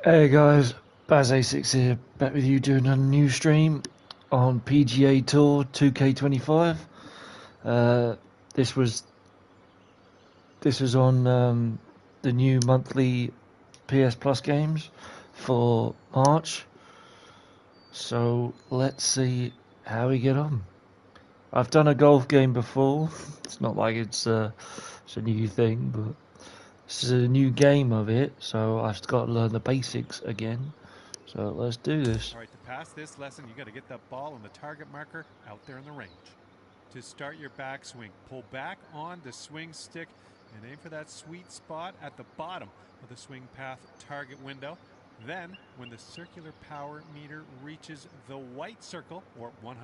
Hey guys, Baz86 here, back with you doing a new stream on PGA Tour 2K25. This was on the new monthly PS Plus games for March. So let's see how we get on. I've done a golf game before. It's not like it's a new thing, but this is a new game of it, so I've got to learn the basics again. So let's do this. All right, to pass this lesson, you got to get that ball on the target marker out there in the range. To start your backswing, pull back on the swing stick and aim for that sweet spot at the bottom of the swing path target window. Then, when the circular power meter reaches the white circle, or 100%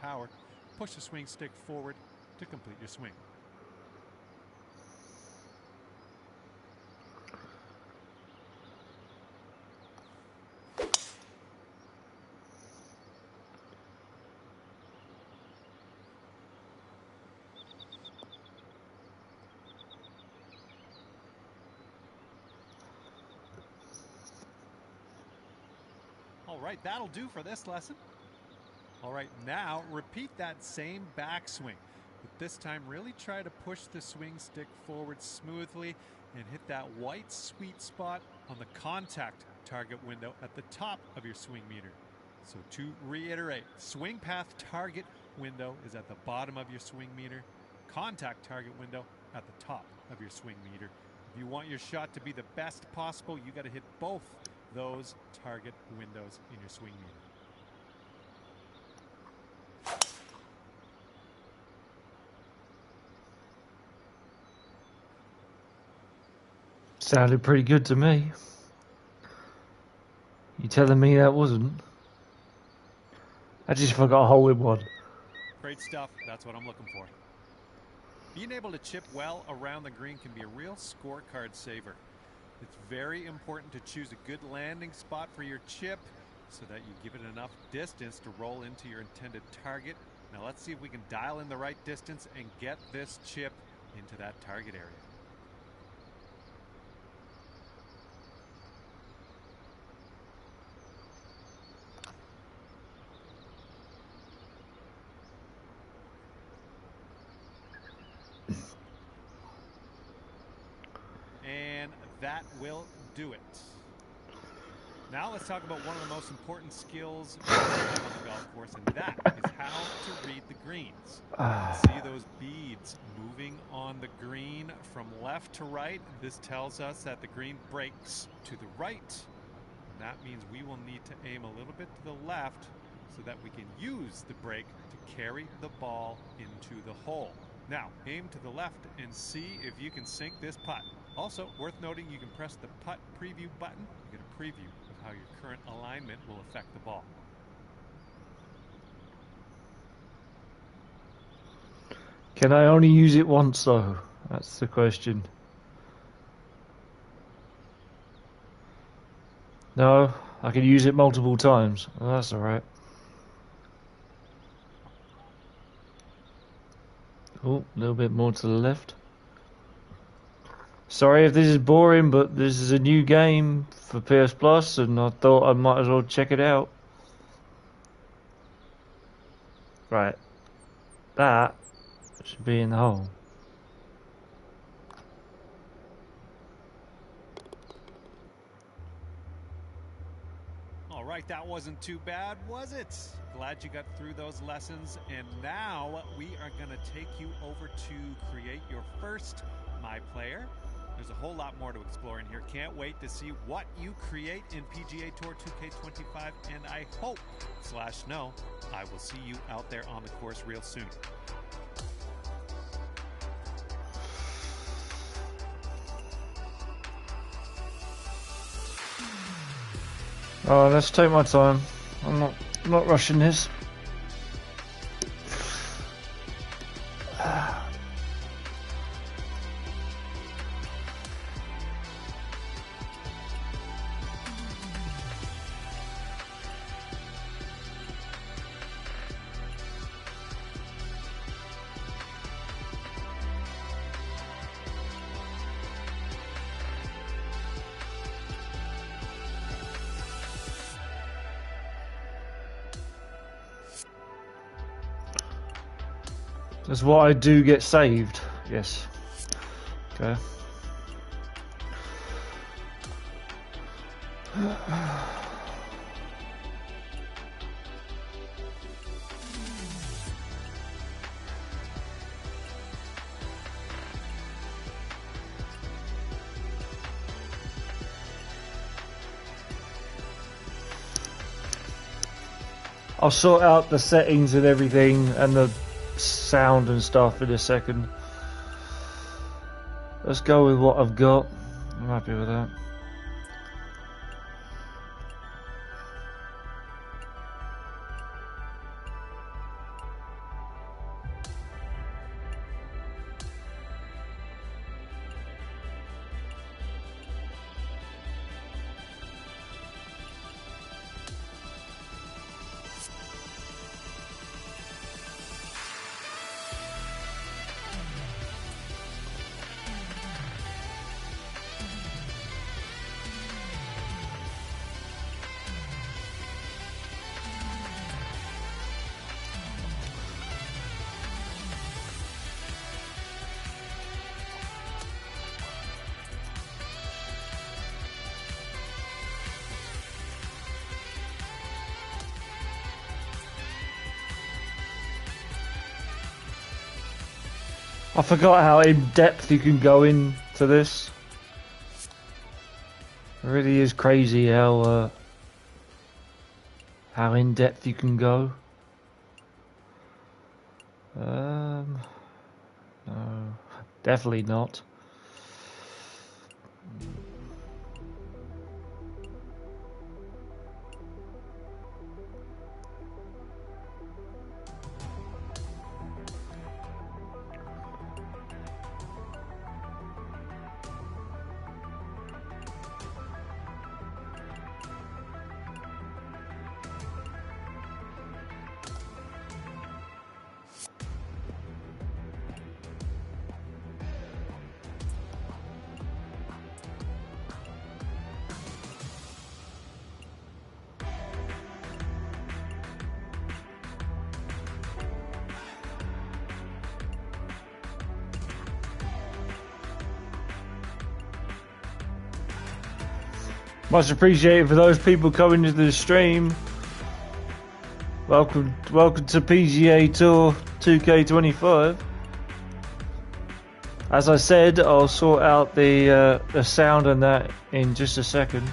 power, push the swing stick forward to complete your swing. All right, that'll do for this lesson. All right, now repeat that same backswing, but this time really try to push the swing stick forward smoothly and hit that white sweet spot on the contact target window at the top of your swing meter. So to reiterate, swing path target window is at the bottom of your swing meter, contact target window at the top of your swing meter. If you want your shot to be the best possible, you got to hit both those target windows in your swing meter. Sounded pretty good to me. You telling me that wasn't? I just forgot a hole in one. Great stuff. That's what I'm looking for. Being able to chip well around the green can be a real scorecard saver. It's very important to choose a good landing spot for your chip so that you give it enough distance to roll into your intended target. Now let's see if we can dial in the right distance and get this chip into that target area. And that will do it. Now let's talk about one of the most important skills on the golf course, and that is how to read the greens. See those beads moving on the green from left to right? This tells us that the green breaks to the right. And that means we will need to aim a little bit to the left so that we can use the break to carry the ball into the hole. Now, aim to the left and see if you can sink this putt. Also, worth noting, you can press the putt preview button. You get a preview of how your current alignment will affect the ball. Can I only use it once though? That's the question. No, I can use it multiple times. Well, that's alright. Oh, a little bit more to the left. Sorry if this is boring, but this is a new game for PS Plus, and I thought I might as well check it out. Right. That should be in the hole. All right, that wasn't too bad, was it? Glad you got through those lessons. And now we are going to take you over to create your first My Player. There's a whole lot more to explore in here. Can't wait to see what you create in PGA Tour 2K25. And I hope, /know, I will see you out there on the course real soon. Oh, let's take my time. I'm not rushing this. That's what I do get saved. Yes. Okay. I'll sort out the settings and everything and the sound and stuff in a second. Let's go with what I've got. I'm happy with that. I forgot how in depth you can go into this. It really is crazy how in depth you can go. No, definitely not. Much appreciated for those people coming into the stream. Welcome to PGA Tour 2K25. As I said, I'll sort out the sound and that in just a second.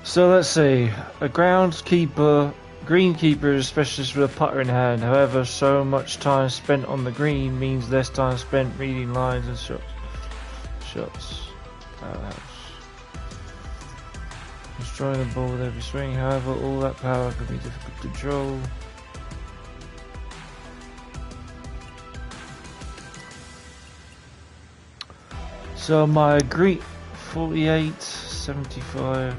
So let's see, a greenkeeper is a specialist with a putter in hand. However, so much time spent on the green means less time spent reading lines and shots. Powerhouse. Destroying the ball with every swing. However, all that power can be difficult to control. So my green 48, 75.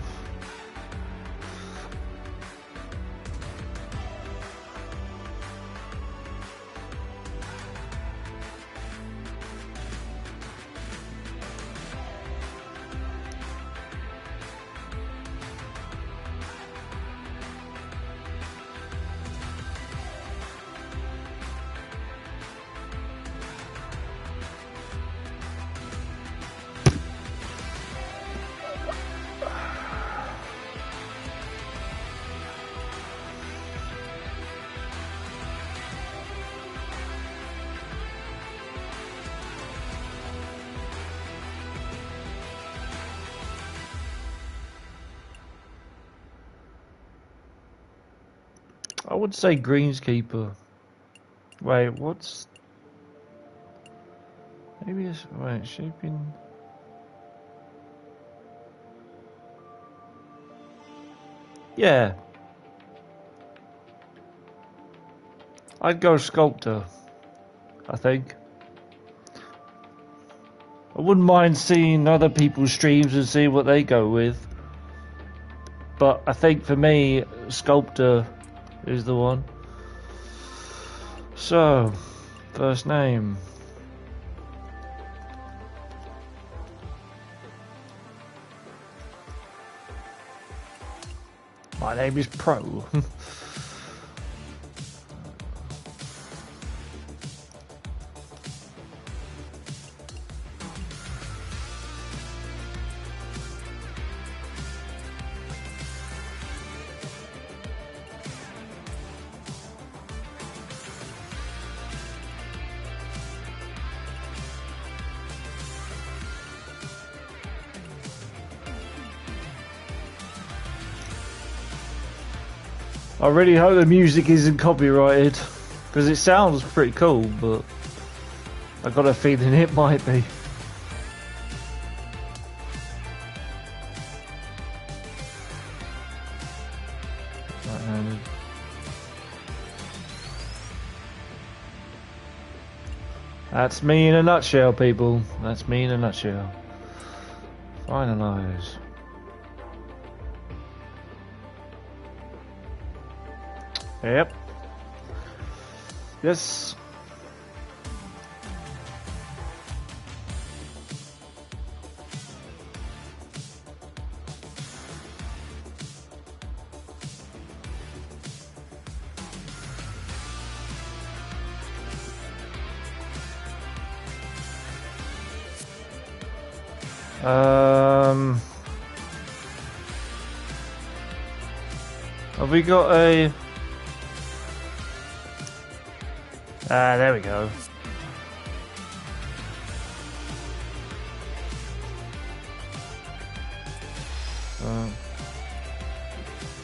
I would say greenskeeper. Wait, what's... Maybe it's... Wait, shaping... Yeah. I'd go sculptor, I think. I wouldn't mind seeing other people's streams and see what they go with. But I think for me, sculptor is the one. So, first name. My name is Pro. I really hope the music isn't copyrighted, because it sounds pretty cool, but I got a feeling it might be. Right-handed. That's me in a nutshell, people. That's me in a nutshell. Finalise. Yep. Yes. Have we got a... Ah, there we go.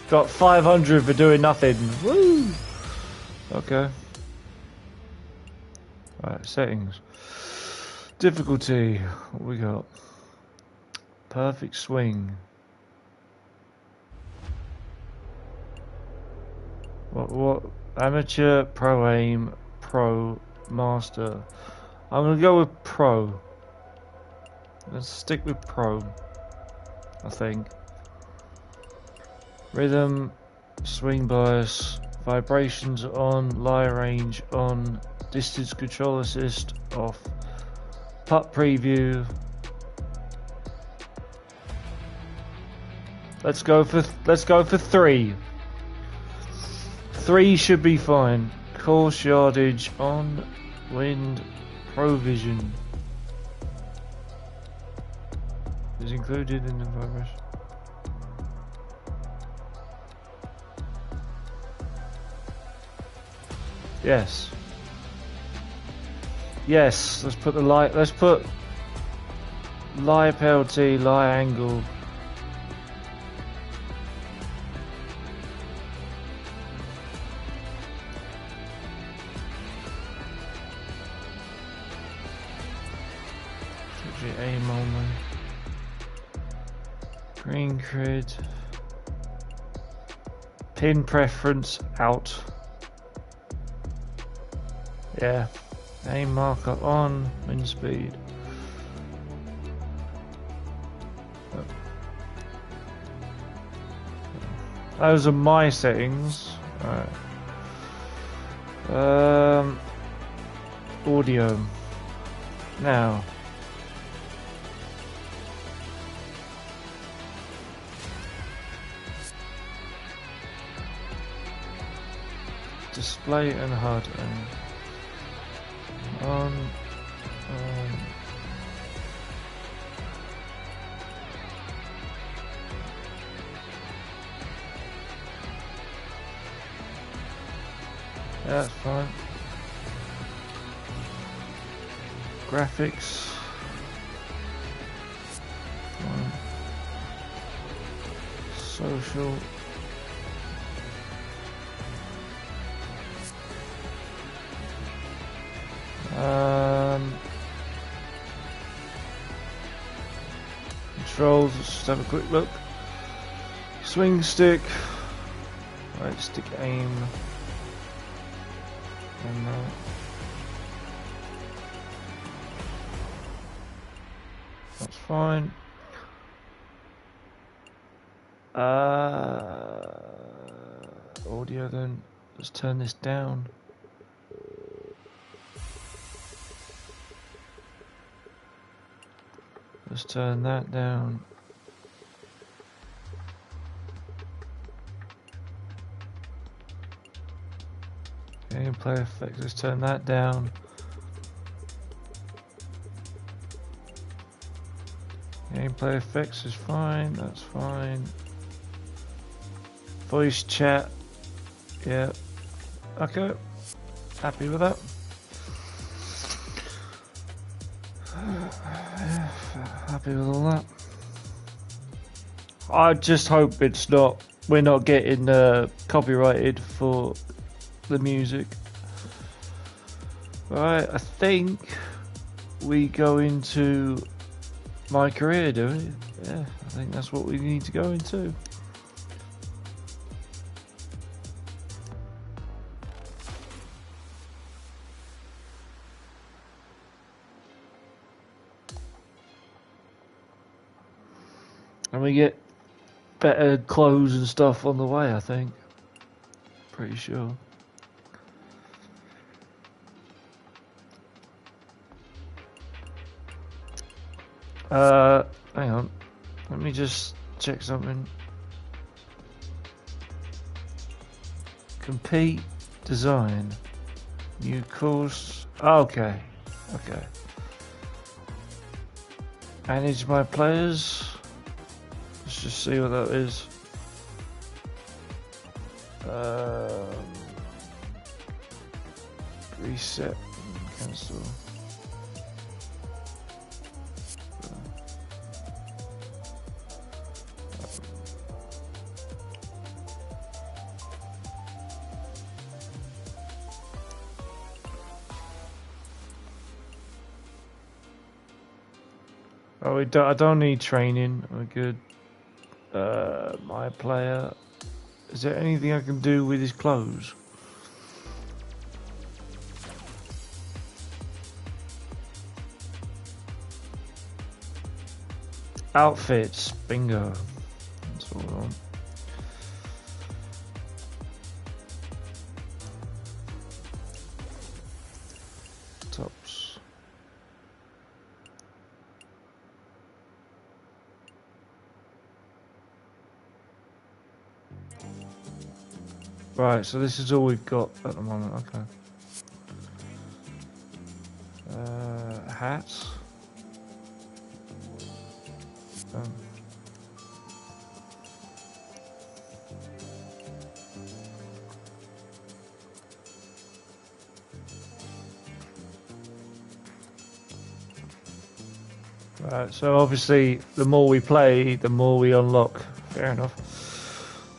Got 500 for doing nothing. Woo! Okay. Right, settings. Difficulty. What we got? Perfect swing. What? Amateur, pro aim, pro, master. I'm gonna go with pro. Let's stick with pro, I think. Rhythm, swing bias, vibrations on, lie range on, distance control assist off, putt preview. Let's go for 3. 3 should be fine. Course yardage on, wind, provision is included in the vibration. Yes. Yes. Let's put the light. Let's put lie penalty, lie angle. Aim only. Green grid. Pin preference out. Yeah. Aim marker on. Wind speed. Those are my settings. Alright. Audio. Now. Display and HUD and on. Yeah, that's fine. Graphics. Fine. Social. Controls, let's just have a quick look. Swing stick. Right, stick aim. And that's fine. Audio then. Let's turn this down. Let's turn that down. Gameplay effects, let's turn that down. Gameplay effects is fine, that's fine. Voice chat, yeah. Okay, happy with that. Yeah, happy with all that. I just hope we're not getting copyrighted for the music. Right, I think we go into my career, do we? Yeah, I think that's what we need to go into. And we get better clothes and stuff on the way, I think. Pretty sure. Hang on. Let me just check something. Compete, design, new course. Okay, okay. Manage my players. Let's just see what that is. Reset, cancel. Oh, I don't need training. We're good. My player. Is there anything I can do with his clothes? Outfits. Bingo. That's all I want. Tops. Right, so this is all we've got at the moment. Okay. Hats. Right, so obviously the more we play, the more we unlock. Fair enough.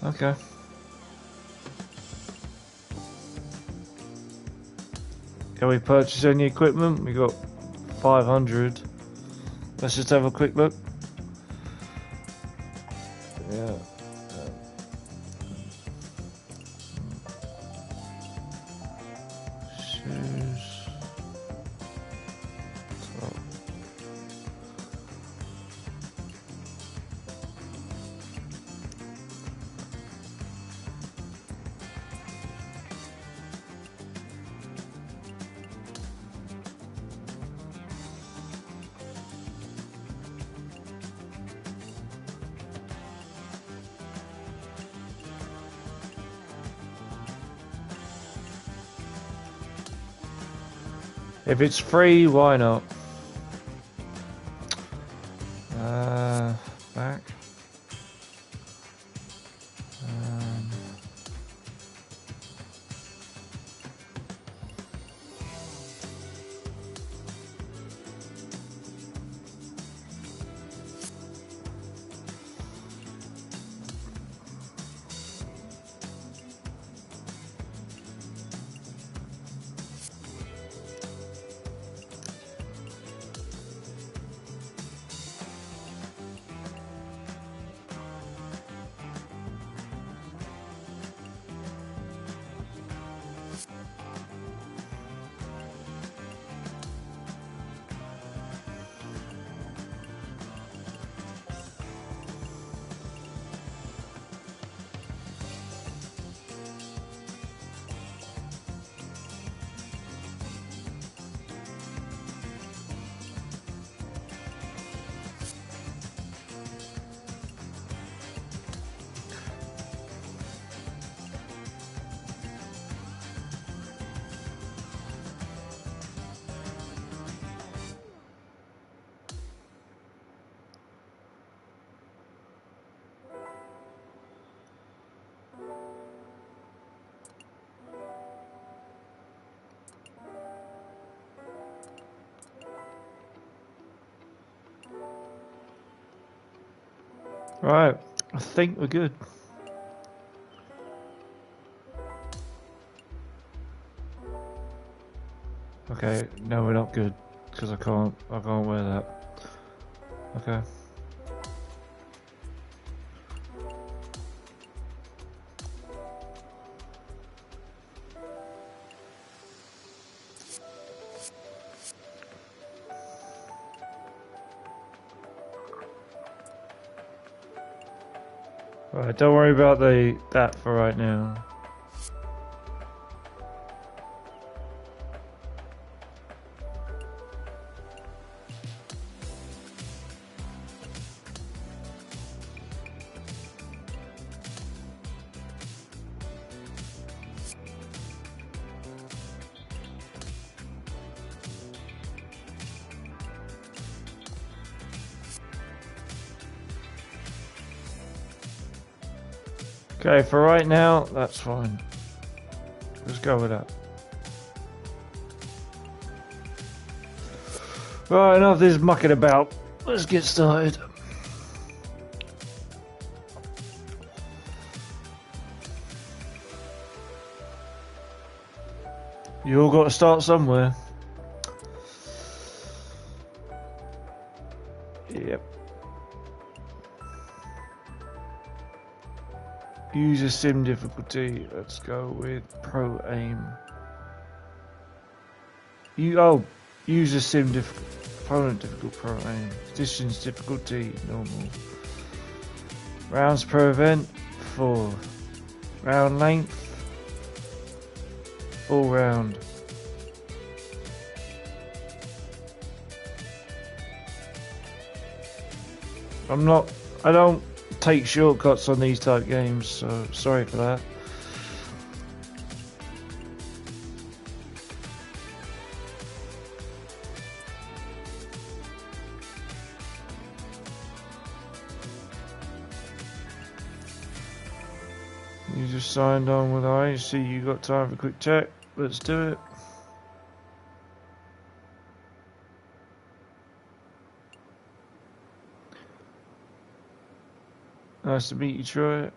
Okay. Can we purchase any equipment? We got 500. Let's just have a quick look. Yeah. Shoes. Top. If it's free, why not? Back. Right, I think we're good. Okay, no, we're not good because I can't wear that. Okay. Alright, don't worry about that for right now. Okay, for right now, that's fine. Let's go with that. Right, enough of this mucking about. Let's get started. You all got to start somewhere. Yep. User sim difficulty. Let's go with pro aim. User sim opponent difficult pro aim. Conditions difficulty normal. Rounds per event 4. Round length all round. I don't take shortcuts on these type games, so sorry for that. You just signed on with I. See, you got time for a quick check. Let's do it. Nice to meet you, Troy.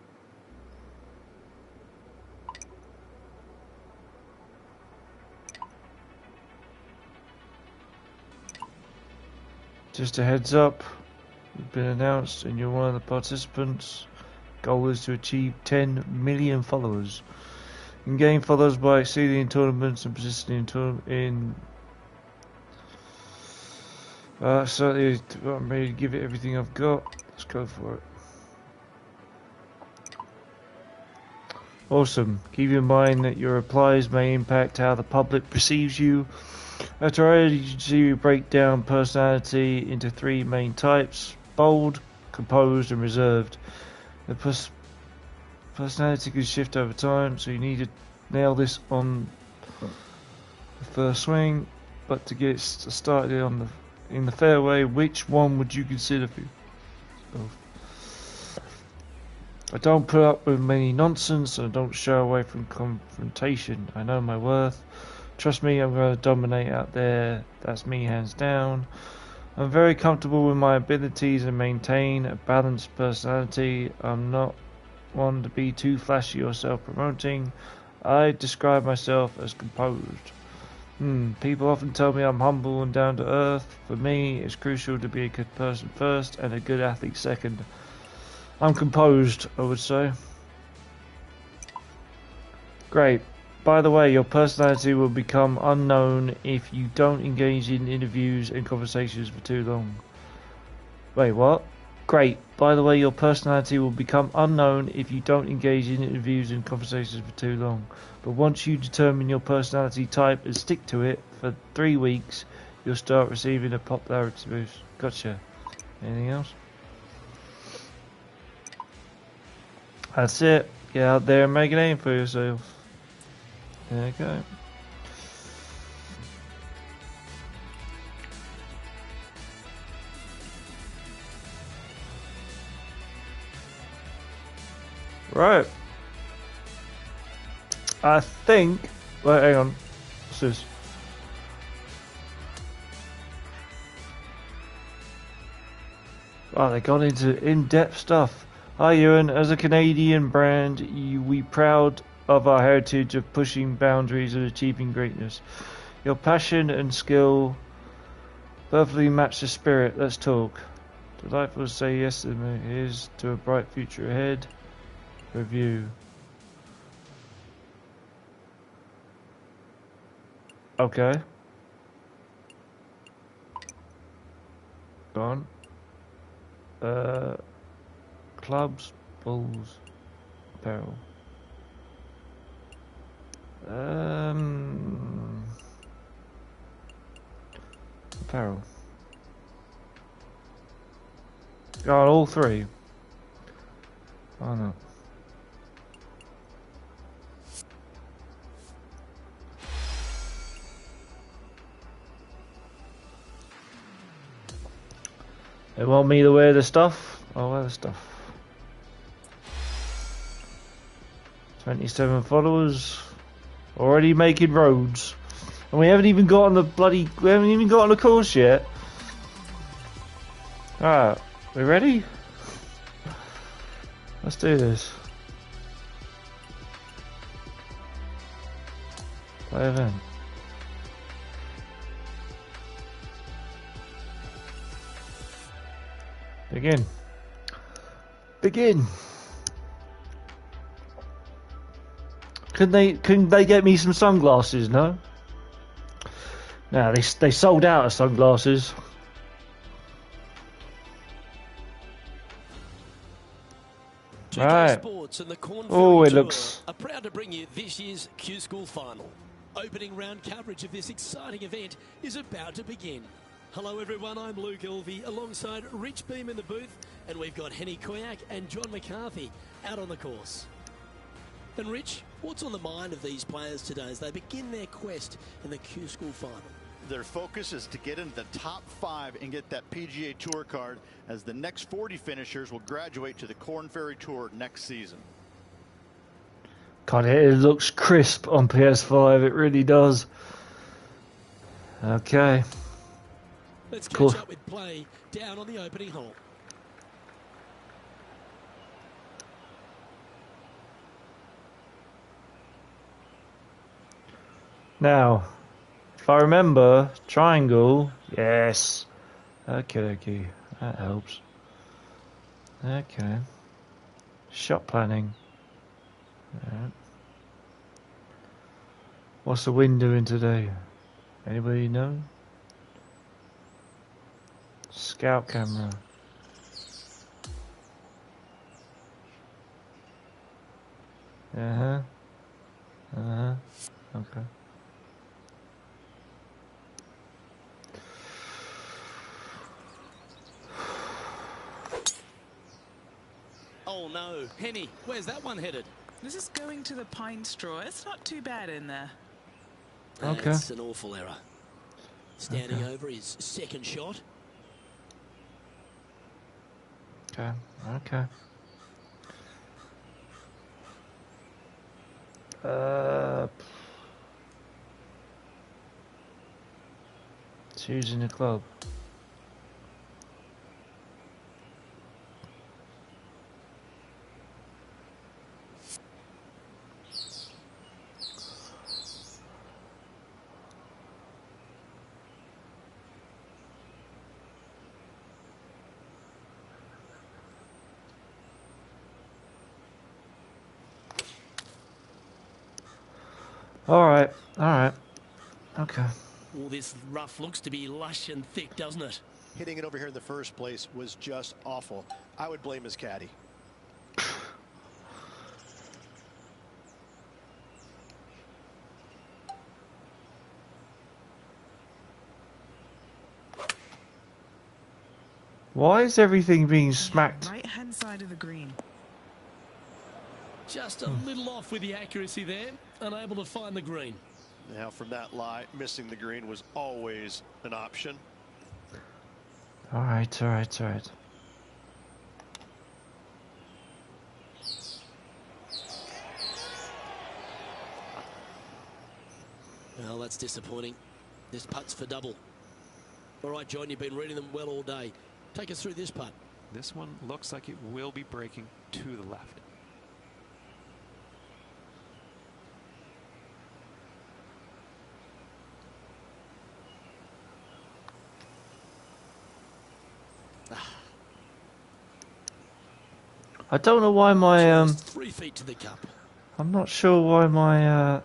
Just a heads up, you've been announced and you're one of the participants. Goal is to achieve 10 million followers. You can gain followers by exceeding in tournaments and persisting in certainly I'm ready to give it everything I've got. Let's go for it. Awesome. Keep in mind that your replies may impact how the public perceives you. After I break down personality into 3 main types: bold, composed, and reserved. The personality can shift over time, so you need to nail this on the first swing. But to get started in the fairway, which one would you consider for yourself? I don't put up with many nonsense and I don't shy away from confrontation. I know my worth. Trust me, I'm going to dominate out there. That's me, hands down. I'm very comfortable with my abilities and maintain a balanced personality. I'm not one to be too flashy or self-promoting. I describe myself as composed. People often tell me I'm humble and down to earth. For me, it's crucial to be a good person first and a good athlete second. I'm composed, I would say. Great. By the way, your personality will become unknown if you don't engage in interviews and conversations for too long. Wait, what? Great. By the way, your personality will become unknown if you don't engage in interviews and conversations for too long. But once you determine your personality type and stick to it for 3 weeks, you'll start receiving a popularity boost. Gotcha. Anything else? That's it. Get out there and make a name for yourself. There you go. Right. I think... Wait, hang on. What's this? Oh, they got into in-depth stuff. Hi, Ewan. As a Canadian brand, we proud of our heritage of pushing boundaries and achieving greatness. Your passion and skill perfectly match the spirit. Let's talk. Delightful to say yes to me. Here's to a bright future ahead. Review. Okay. Gone. Clubs, balls, apparel. Apparel. Got all three. Oh no. They want me to wear the stuff? I'll wear the stuff. 27 followers. Already making roads. And we haven't even got on the we haven't even got on the course yet. Alright, we ready? Let's do this. Play event. Begin. Begin. Couldn't they get me some sunglasses? No. No, they sold out of sunglasses. Right. Oh, it looks. Are proud to bring you this year's Q School final. Opening round coverage of this exciting event is about to begin. Hello everyone, I'm Luke Elvey alongside Rich Beam in the booth, and we've got Henny Koyak and John McCarthy out on the course. And Rich, what's on the mind of these players today as they begin their quest in the Q School final? Their focus is to get into the top 5 and get that PGA Tour card, as the next 40 finishers will graduate to the Corn Ferry Tour next season. God, it looks crisp on PS5, it really does. Okay. Let's catch up with play down on the opening hole. Now, if I remember, triangle, yes. Okay, that helps. Okay. Shot planning. Yeah. What's the wind doing today? Anybody know? Scout camera. Okay. Oh no, Henny, where's that one headed? This is going to the pine straw. It's not too bad in there. Okay. That's an awful error. Standing over his second shot. Okay. Choosing a club. All right. Okay. Well, this rough looks to be lush and thick, doesn't it? Hitting it over here in the first place was just awful. I would blame his caddy. Why is everything being smacked? Right hand side of the green. Just a little off with the accuracy there, unable to find the green. Now from that lie, missing the green was always an option. All right. Well, that's disappointing. This putt's for double. All right, John, you've been reading them well all day. Take us through this putt. This one looks like it will be breaking to the left. I don't know why my 3 feet to the cup. I'm not sure why my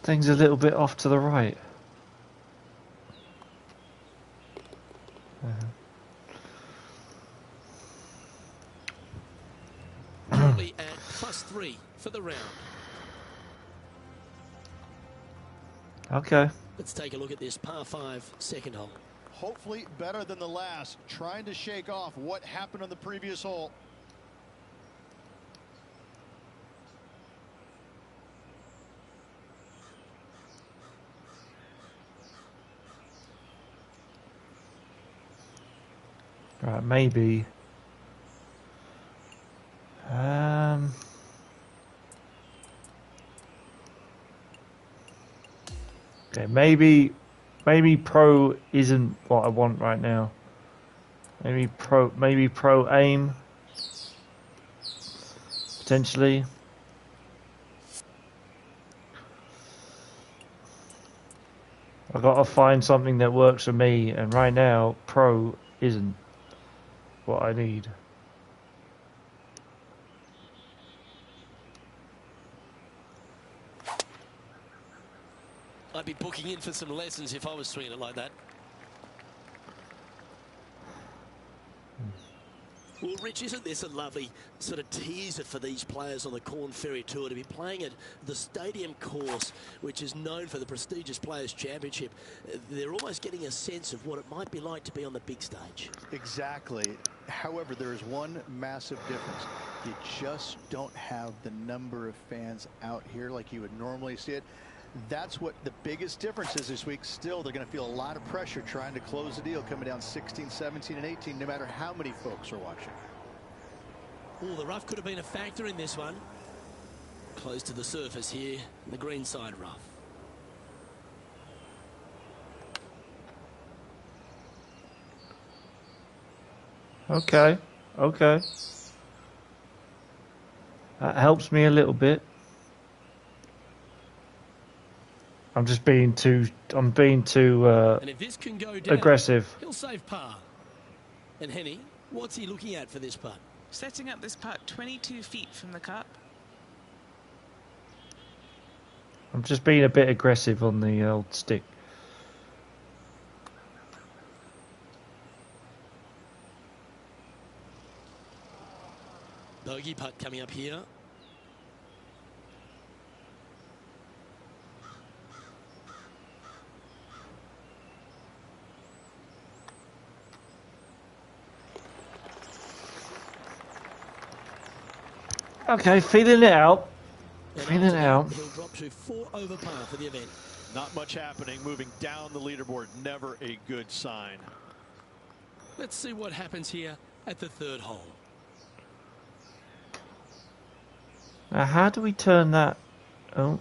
thing's a little bit off to the right. Currently at +3 for the round. Okay. Let's take a look at this par 5 second hole. Hopefully better than the last. Trying to shake off what happened on the previous hole. Right, maybe. Okay, maybe pro isn't what I want right now. Maybe pro aim potentially. I've got to find something that works for me, and right now pro isn't what I need. I'd be booking in for some lessons if I was swinging it like that. Well, Rich, isn't this a lovely sort of teaser for these players on the Corn Ferry Tour to be playing at the stadium course, which is known for the prestigious Players' Championship? They're almost getting a sense of what it might be like to be on the big stage. Exactly. However, there is one massive difference. You just don't have the number of fans out here like you would normally see it. That's what the biggest difference is this week. Still, they're going to feel a lot of pressure trying to close the deal, coming down 16, 17, and 18, no matter how many folks are watching. Oh, the rough could have been a factor in this one. Close to the surface here, the green side rough. Okay, okay. That helps me a little bit. I'm just being too. I'm being too and if this can go down, aggressive. He'll save par. And Henny, what's he looking at for this putt? Setting up this putt 22 feet from the cup. I'm just being a bit aggressive on the old stick. Bogey putt coming up here. Okay, feeling it out. And Feeling it after that, out. He'll drop to 4 over par for the event. Not much happening. Moving down the leaderboard. Never a good sign. Let's see what happens here at the third hole. Now, how do we turn that? Oh,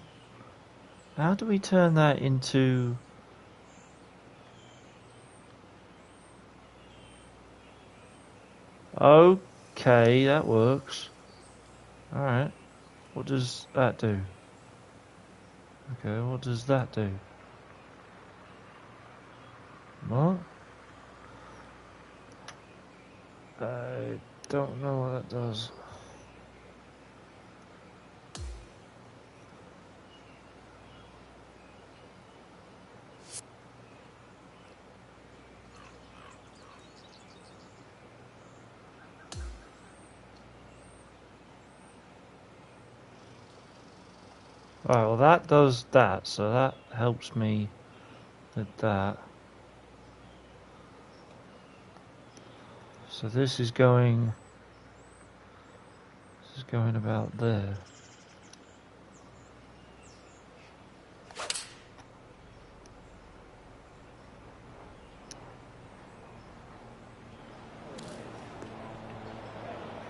how do we turn that into? Okay, that works. All right. What does that do? Okay, what does that do? What? I don't know what that does. Alright, well that does that, so that helps me with that. So this is going about there.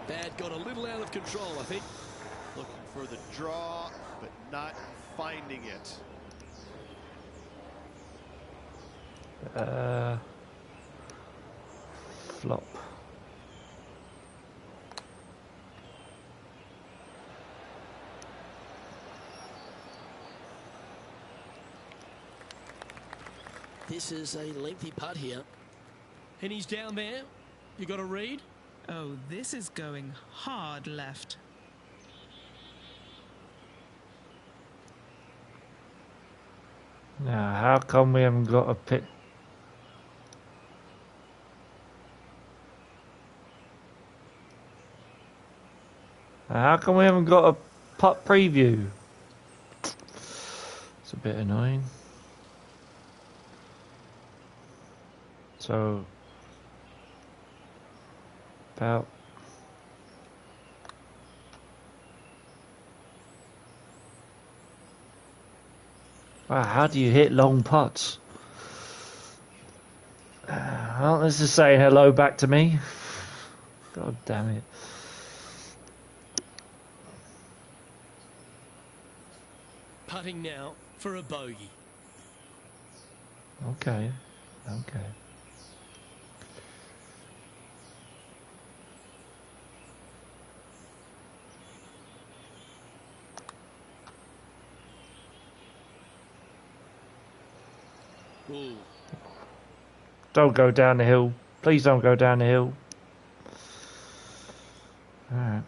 Bad got a little out of control, I think. Looking for the draw, but not finding it. flop. This is a lengthy putt here. And he's down there. You got a read? Oh, this is going hard left. Now, how come we haven't got a pit? How come we haven't got a putt preview? It's a bit annoying. So, about wow, how do you hit long putts? Well, let's just say hello back to me. God damn it. Putting now for a bogey. Okay, okay. Ooh. Don't go down the hill. Please don't go down the hill. Alright.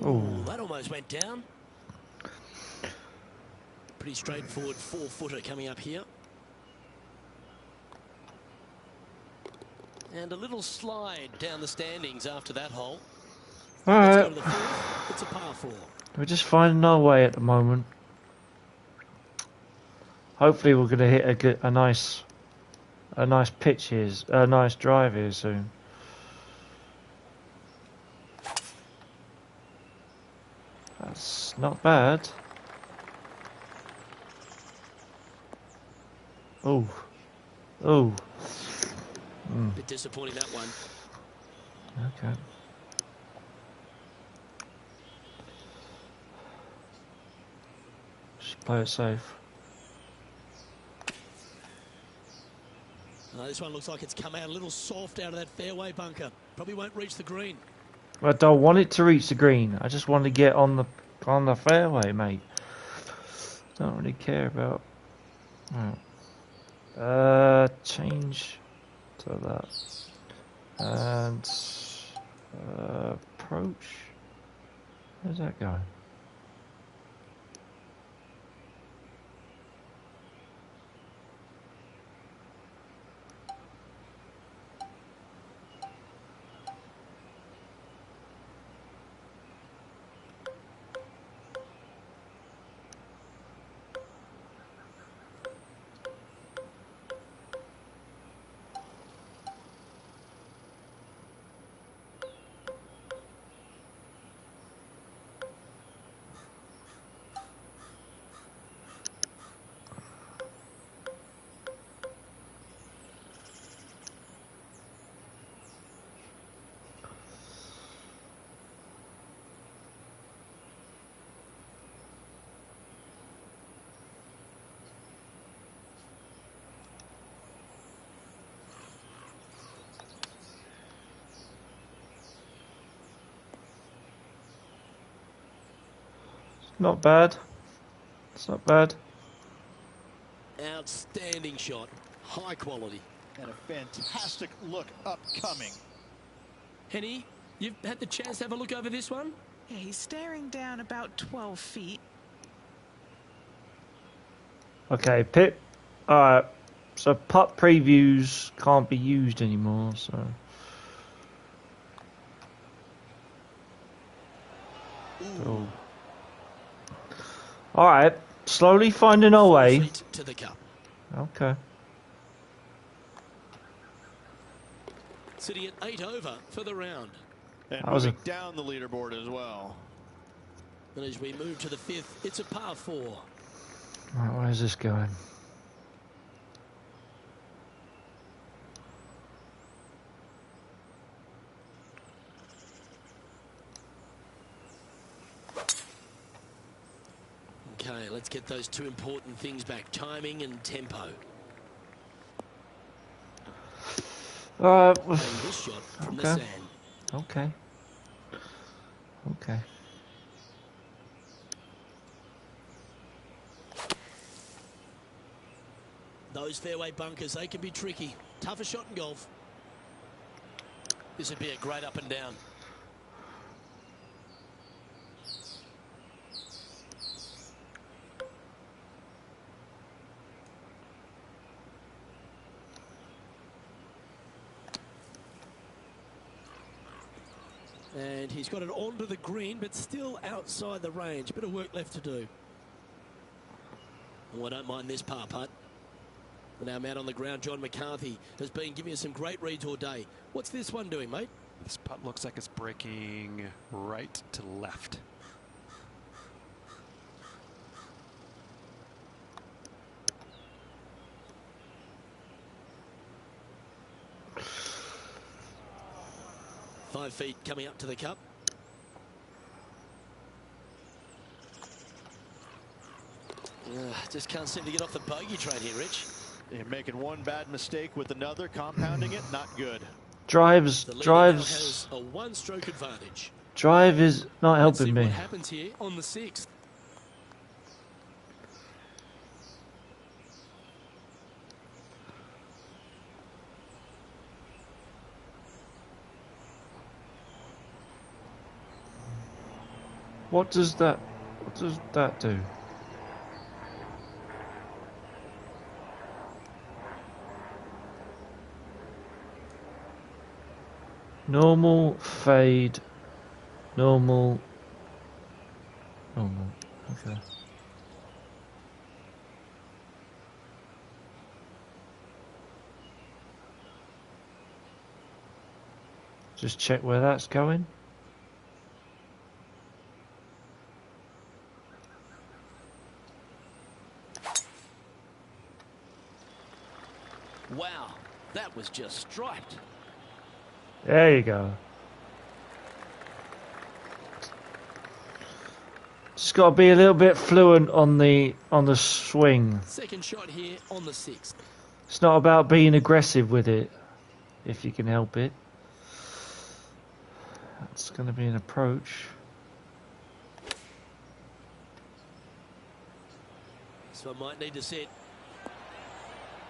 Ooh, that almost went down. Pretty straightforward 4-footer coming up here. And a little slide down the standings after that hole. Let's go to the fourth. It's a par 4. We're just finding our way at the moment. Hopefully we're going to hit a nice pitch here, a nice drive here soon. That's not bad. Oh, oh. Bit disappointing, that one. Okay. Just play it safe. This one looks like it's come out a little soft out of that fairway bunker. Probably won't reach the green. I don't want it to reach the green. I just want to get on the fairway, mate. Don't really care about. Right. Change to that. And approach. Where's that going? Not bad. It's not bad. Outstanding shot. High quality. And a fantastic look upcoming. Henny, you've had the chance to have a look over this one? Yeah, he's staring down about 12 feet. Okay, Pip. Alright. So putt previews can't be used anymore, so. Cool. Alright. Slowly finding our way. 4 feet to the cup. Okay. Sitting at 8 over for the round. And That was moving down the leaderboard as well. And as we move to the 5th, it's a par 4. Right, where's this going? Okay, let's Let's get those two important things back, timing and tempo. And this shot from the sand. Okay. Okay. Those fairway bunkers, they can be tricky. Tougher shot in golf. This would be a great up and down. And he's got it onto the green, but still outside the range. Bit of work left to do. Oh, I don't mind this par putt. And our man on the ground, John McCarthy, has been giving us some great reads all day. What's this one doing, mate? This putt looks like it's breaking right to left. Five feet coming up to the cup. Just can't seem to get off the bogey train here, Rich. You're making one bad mistake with another, compounding it, not good. Drives. Has a one-stroke advantage. Drive is not Let's see helping me. what happens here on the 6th. What does that do? Normal, fade, normal. Okay. Just check where that's going. Wow, that was just striped. There you go. Just got to be a little bit fluent on the swing. Second shot here on the 6th. It's not about being aggressive with it, if you can help it. That's going to be an approach. So I might need to set.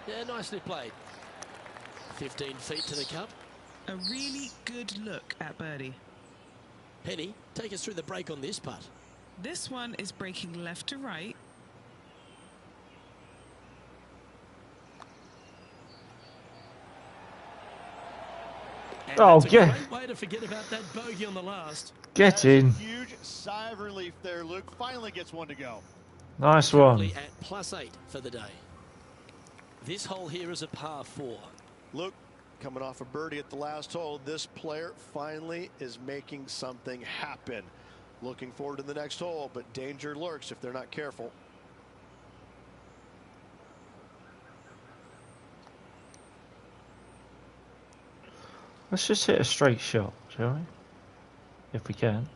Yeah, nicely played. 15 feet to the cup. A really good look at birdie. Penny, take us through the break on this putt. This one is breaking left to right. And Oh, that's a great way to forget about that bogey on the last. Get in. Huge sigh of relief there, Luke. Finally gets one to go. Nice one. At +8 for the day. This hole here is a par 4. Luke, coming off a birdie at the last hole, this player finally is making something happen. Looking forward to the next hole, but danger lurks if they're not careful. Let's just hit a straight shot, shall we? If we can.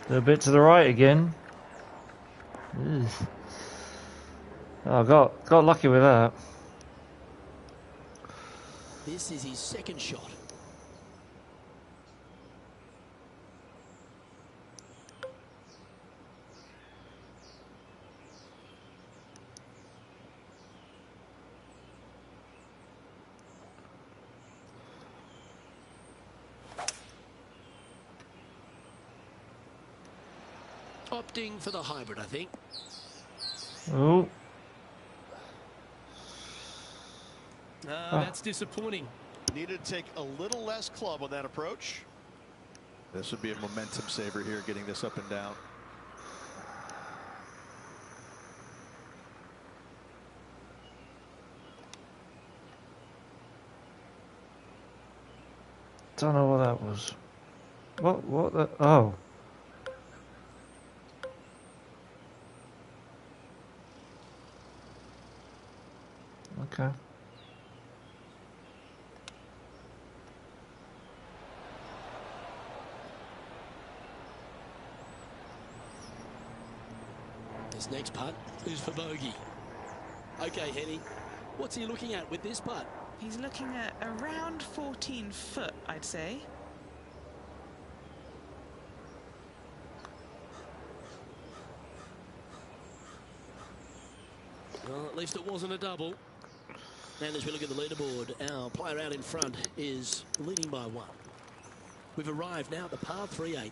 A bit to the right again. Ugh. Oh, got lucky with that. This is his second shot. Opting for the hybrid, I think. Oh. That's disappointing. Needed to take a little less club on that approach. This would be a momentum saver here, getting this up and down. Don't know what that was. What the? Oh. Okay. This next putt is for bogey. Okay, Henny, what's he looking at with this putt? He's looking at around 14 foot, I'd say. Well, at least it wasn't a double. And as we look at the leaderboard, our player out in front is leading by 1. We've arrived now at the par 3/8.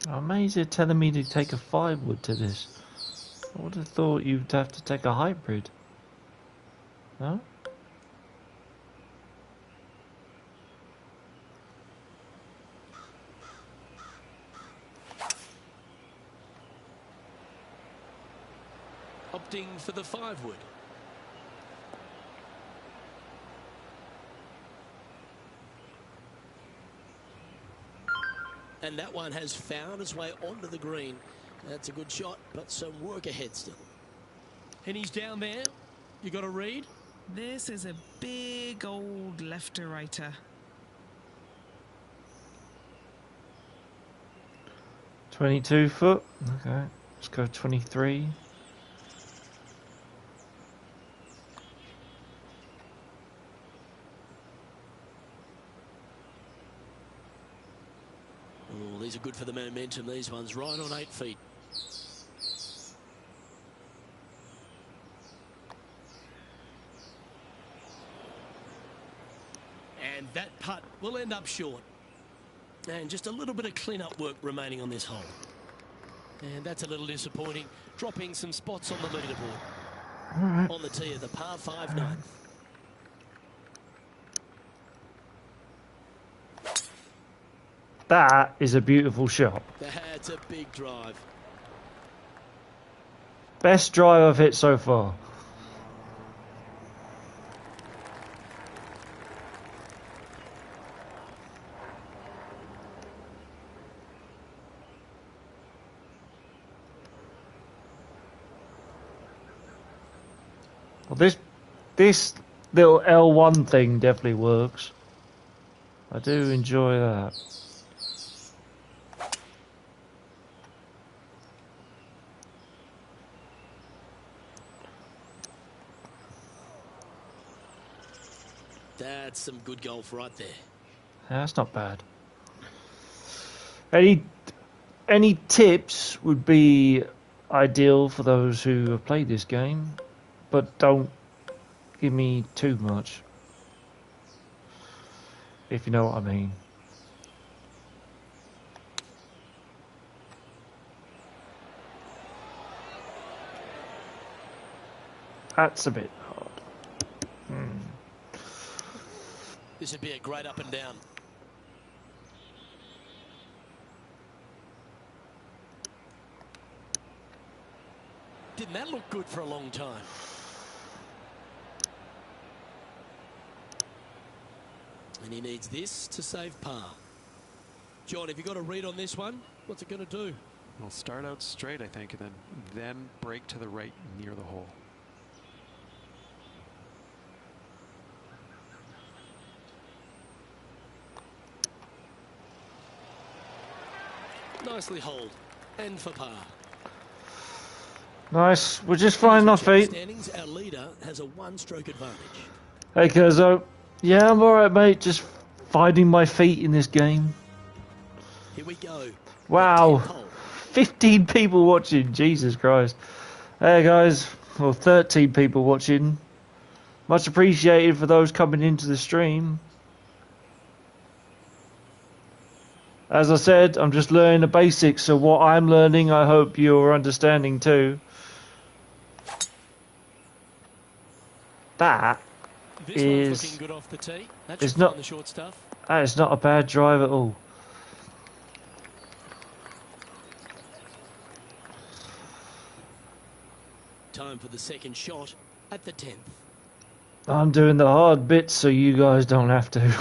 Amazing, you're telling me to take a 5-wood to this. I would have thought you'd have to take a hybrid. No? Opting for the 5-wood. And that one has found its way onto the green. That's a good shot, but some work ahead still. And he's down there. You got a read? This is a big old left-to-righter. 22 foot. Okay, let's go 23. Oh, these are good for the momentum, these ones, right on 8 feet. And that putt will end up short. And just a little bit of clean-up work remaining on this hole. And that's a little disappointing, dropping some spots on the leaderboard. All right. On the tee of the par 5 ninth. That is a beautiful shot. That's a big drive. Best drive I've hit so far. Well, this little L1 thing definitely works. I do enjoy that. That's some good golf right there. That's not bad. Any tips would be ideal for those who have played this game, but don't give me too much, if you know what I mean. That's a bit hard. This would be a great up and down. Didn't that look good for a long time? And he needs this to save par. John, have you got a read on this one? What's it going to do? We'll start out straight, I think, and then break to the right near the hole. Nicely holed. And for par. Nice. We're just finding our feet. Standings, our leader has a 1-stroke advantage. Hey, Kurzo. Yeah, I'm alright, mate. Just finding my feet in this game. Here we go. Wow. 15 people watching. Jesus Christ. Hey, guys. Well, 13 people watching. Much appreciated for those coming into the stream. As I said, I'm just learning the basics, so what I'm learning, I hope you're understanding too. That is looking good off the tee. It's not the short stuff. That is not a bad drive at all. Time for the second shot at the 10th. I'm doing the hard bits so you guys don't have to.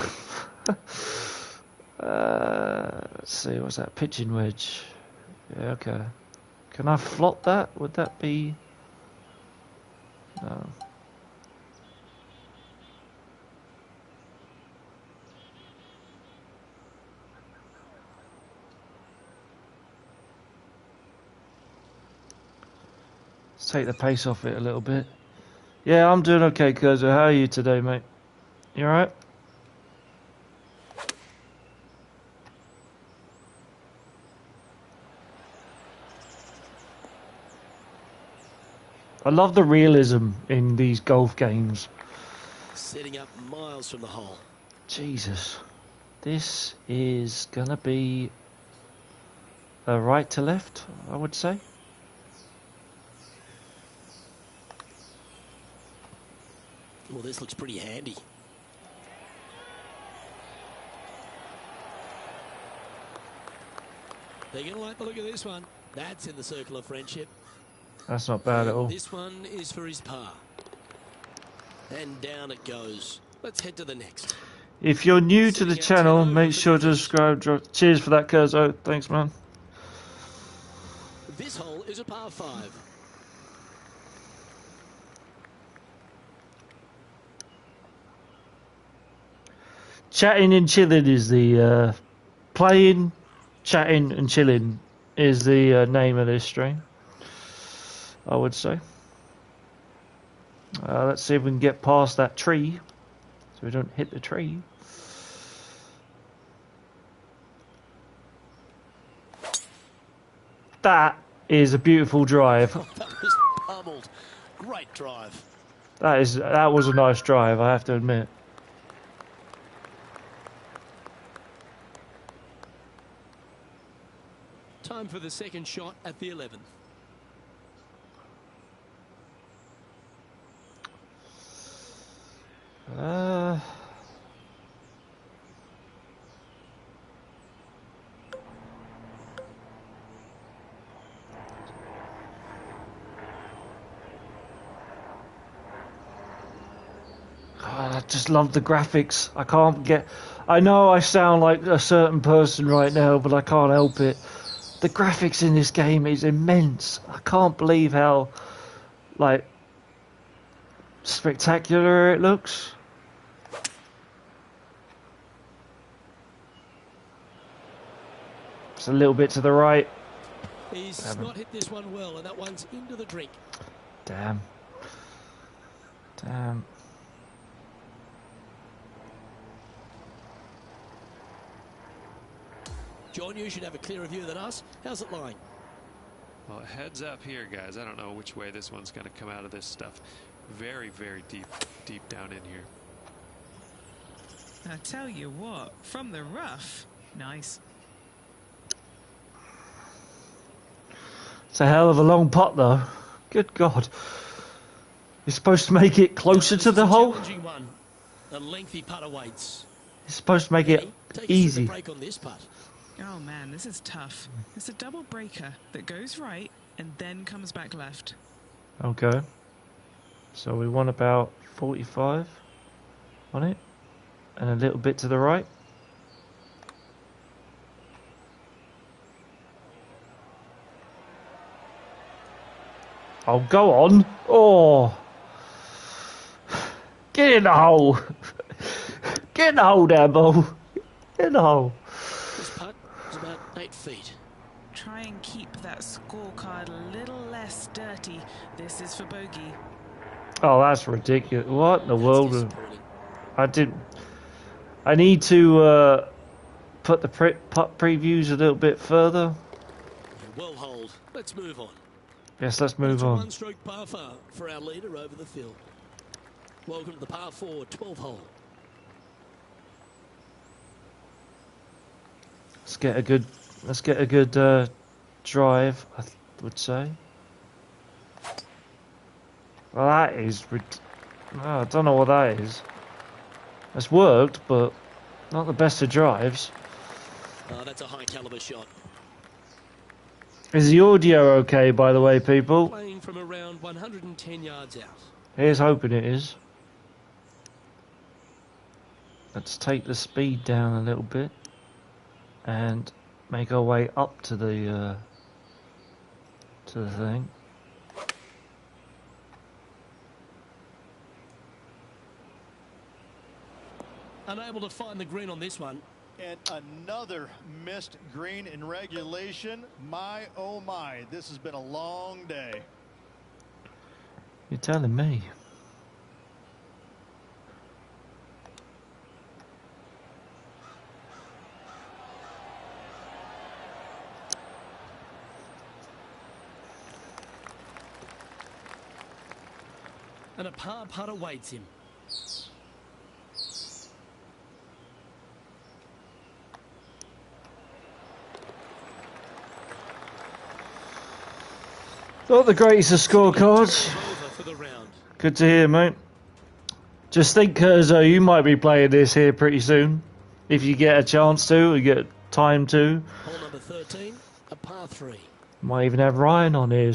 Let's see, what's that? Pitching wedge. Yeah, okay. Can I flop that? Would that be... No. Let's take the pace off it a little bit. Yeah, I'm doing okay, Kurzo. How are you today, mate? You alright? I love the realism in these golf games. Setting up miles from the hole. Jesus. This is gonna be a right to left, I would say. Well, this looks pretty handy. They're going to like the look of this one. That's in the circle of friendship. That's not bad at all. This one is for his par. And down it goes. Let's head to the next. If you're new to the channel, make sure to subscribe. Cheers for that, Kurzo. Thanks, man. This hole is a par 5. Chatting and chilling is the playing, chatting and chilling is the name of this stream, I would say. Let's see if we can get past that tree so we don't hit the tree. That is a beautiful drive. That was pummeled. Great drive. That was a nice drive, I have to admit. Time for the second shot at the 11th. I just love the graphics. I can't get... I know I sound like a certain person right now, but I can't help it. The graphics in this game is immense. I can't believe how, like, spectacular it looks. It's a little bit to the right. He's not hit this one well, and that one's into the drink. Damn. Damn. John, you should have a clearer view than us. How's it lying? Well, heads up here, guys. I don't know which way this one's going to come out of this stuff. Very, very deep down in here. I tell you what, from the rough, nice. It's a hell of a long putt, though. Good God. You're supposed to make it closer to the hole? Challenging one. A lengthy putt awaits. You're supposed to make it easy. Break on this putt. Oh man, this is tough. It's a double breaker that goes right and then comes back left. Okay. So we want about 45 on it. And a little bit to the right. Oh, go on. Oh. Get in the hole. Get in the hole, Dambo. Get in the hole. This putt is about 8 feet. Try and keep that scorecard a little less dirty. This is for bogey. Oh, that's ridiculous. What in the world? I need to put the putt previews a little bit further. Well hold. Let's move on. Yes, let's move on. One-stroke par 4 for our leader over the field. Welcome to the par 4 12 hole. Let's get a good drive, I would say. Well, that is... Oh, I don't know what that is. It's worked, but not the best of drives. That's a high caliber shot. Is the audio okay, by the way, people? Playing from around 110 yards out. Here's hoping it is. Let's take the speed down a little bit and make our way up to the thing. Unable to find the green on this one. And another missed green in regulation. My, oh my, this has been a long day. telling me. And a par putt awaits him. Not the greatest of scorecards. For the round. Good to hear, mate. Just think, Kurzo, you might be playing this here pretty soon. If you get a chance to, or you get time to. Hole number 13, a par 3. Might even have Ryan on here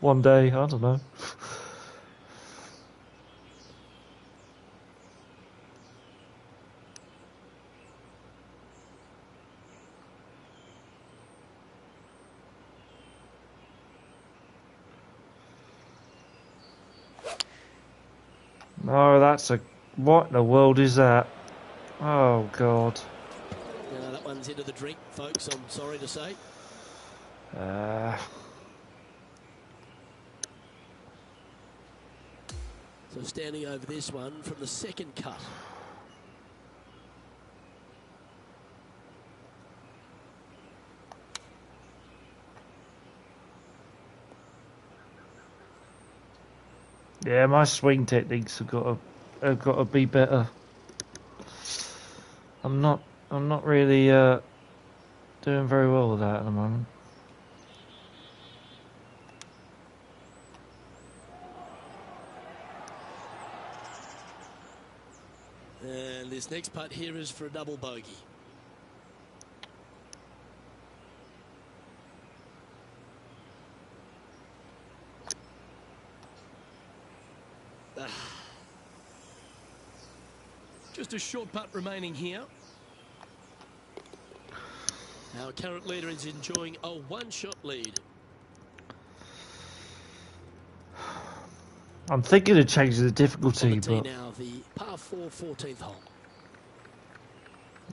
one day, I don't know. Oh, that's a... What in the world is that? Oh, God. Now that one's into the drink, folks, I'm sorry to say. So standing over this one from the second cut. Yeah, my swing techniques have got to be better. I'm not really doing very well with that at the moment. And this next putt here is for a double bogey. Just a short putt remaining here. Our current leader is enjoying a one-shot lead. I'm thinking of changing the difficulty, On the tee but now, the par 4 14th hole.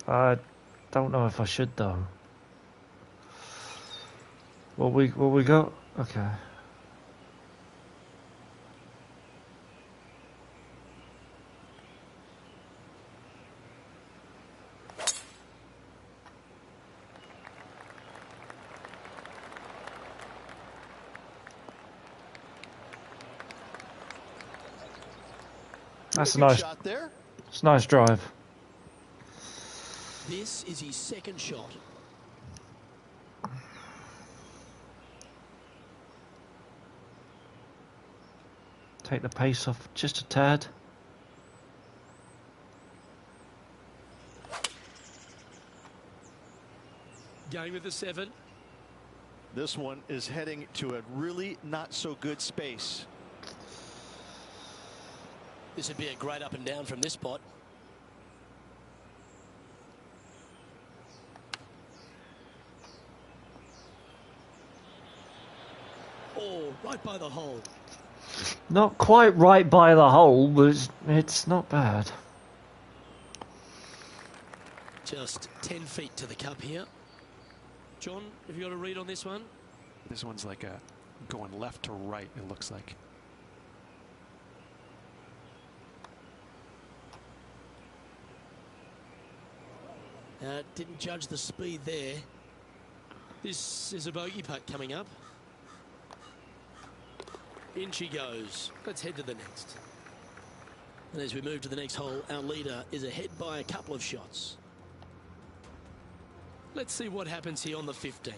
I don't know if I should though. What we got? Okay. That's a nice shot there. It's a nice drive. This is his second shot. Take the pace off just a tad. Going with the 7. This one is heading to a really not so good space. This would be a great up and down from this spot. Oh, right by the hole. Not quite right by the hole, but it's not bad. Just 10 feet to the cup here. John, have you got a read on this one? This one's like a going left to right, it looks like. Didn't judge the speed there. This is a bogey putt coming up. In she goes. Let's head to the next. And as we move to the next hole, our leader is ahead by a couple of shots. Let's see what happens here on the 15th.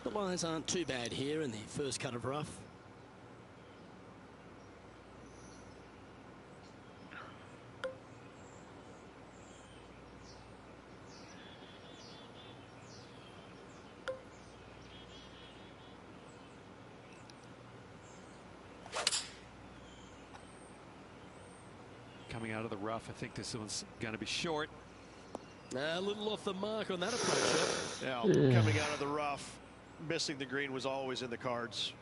The lines aren't too bad here in the first cut of rough. Coming out of the rough, I think this one's going to be short. A little off the mark on that approach shot. Now, coming out of the rough, missing the green was always in the cards.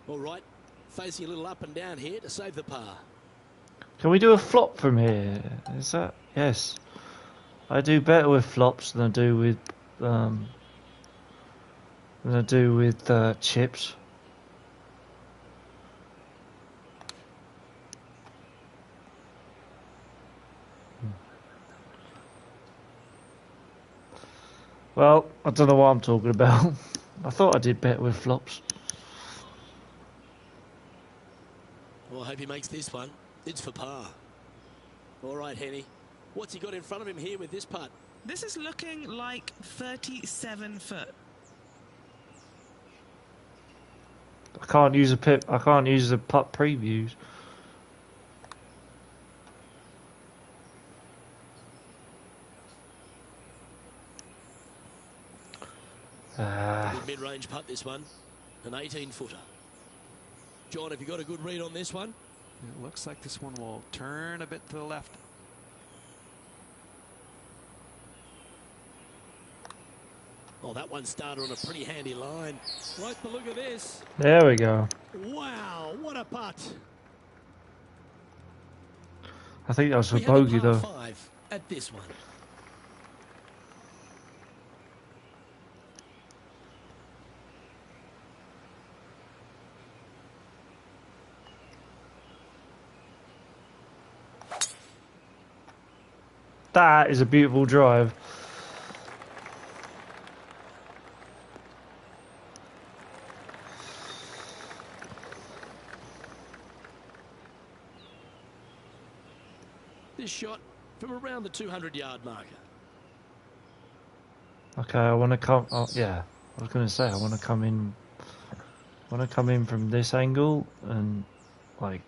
All right, facing a little up and down here to save the par. Can we do a flop from here? Is that... Yes. I do better with flops than I do with chips. Well, I don't know what I'm talking about. I thought I did better with flops. Well, I hope he makes this one. It's for par. All right, Henny. What's he got in front of him here with this putt? This is looking like 37 foot. I can't use a pip. I can't use the putt previews. Good mid-range putt, this one. An 18-footer. John, have you got a good read on this one? It looks like this one will turn a bit to the left. Oh, that one started on a pretty handy line. Like the look of this. There we go. Wow, what a putt. I think that was for We have a bogey par though. 5 at this one. That is a beautiful drive. This shot from around the 200-yard marker. Okay, I want to come. Oh, yeah, I was going to say I want to come in. I want to come in from this angle and like.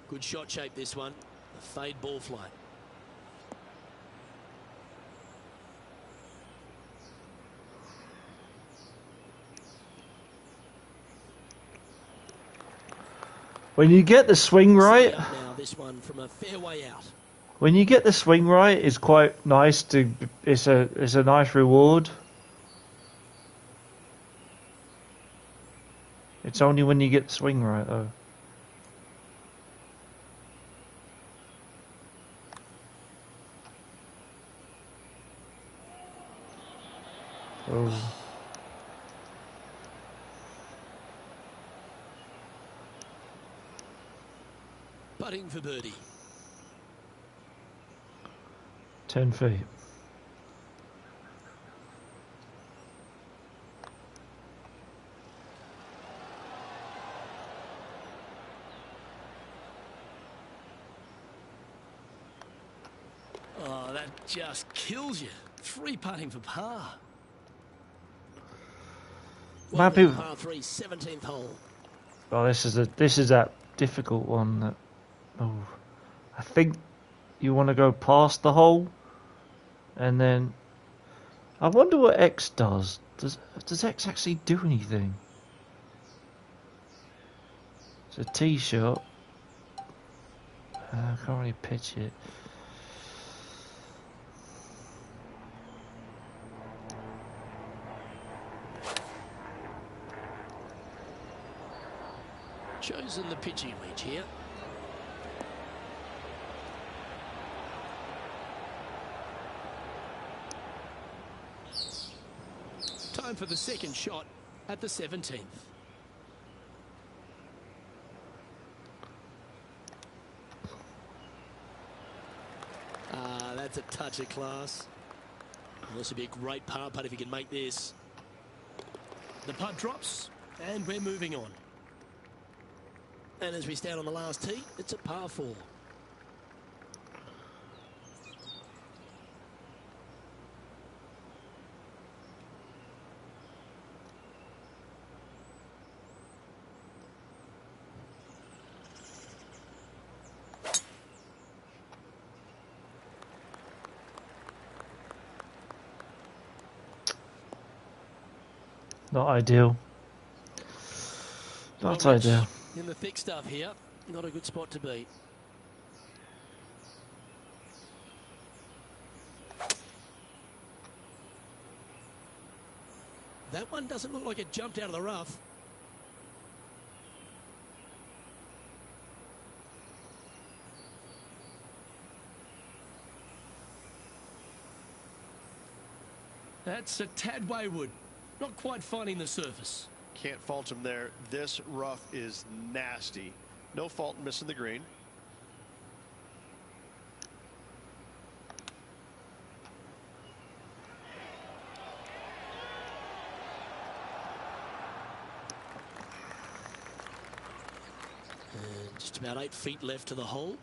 Good shot shape, this one. A fade ball flight. When you get the swing right, Now this one from a fairway out. when you get the swing right, it's quite nice to. It's a nice reward. It's only when you get the swing right though. Oh. Putting for birdie. 10 feet. Oh, that just kills you. 3 putting for par. My people. Par 3, 17th hole. Oh, this is that difficult one that. Oh, I think you want to go past the hole, and then I wonder what X does. Does X actually do anything? It's a tee shot. I can't really pitch it. Chosen the pitching wedge here. Time for the second shot at the 17th. That's a touch of class. Well, this would be a great par putt if he can make this. The putt drops, and we're moving on. And as we stand on the last tee, it's a par 4. Not ideal. Not ideal. In the thick stuff here, not a good spot to be. That one doesn't look like it jumped out of the rough. That's a tad wayward. Not quite finding the surface. Can't fault him there. This rough is nasty. No fault in missing the green. And just about 8 feet left to the hole.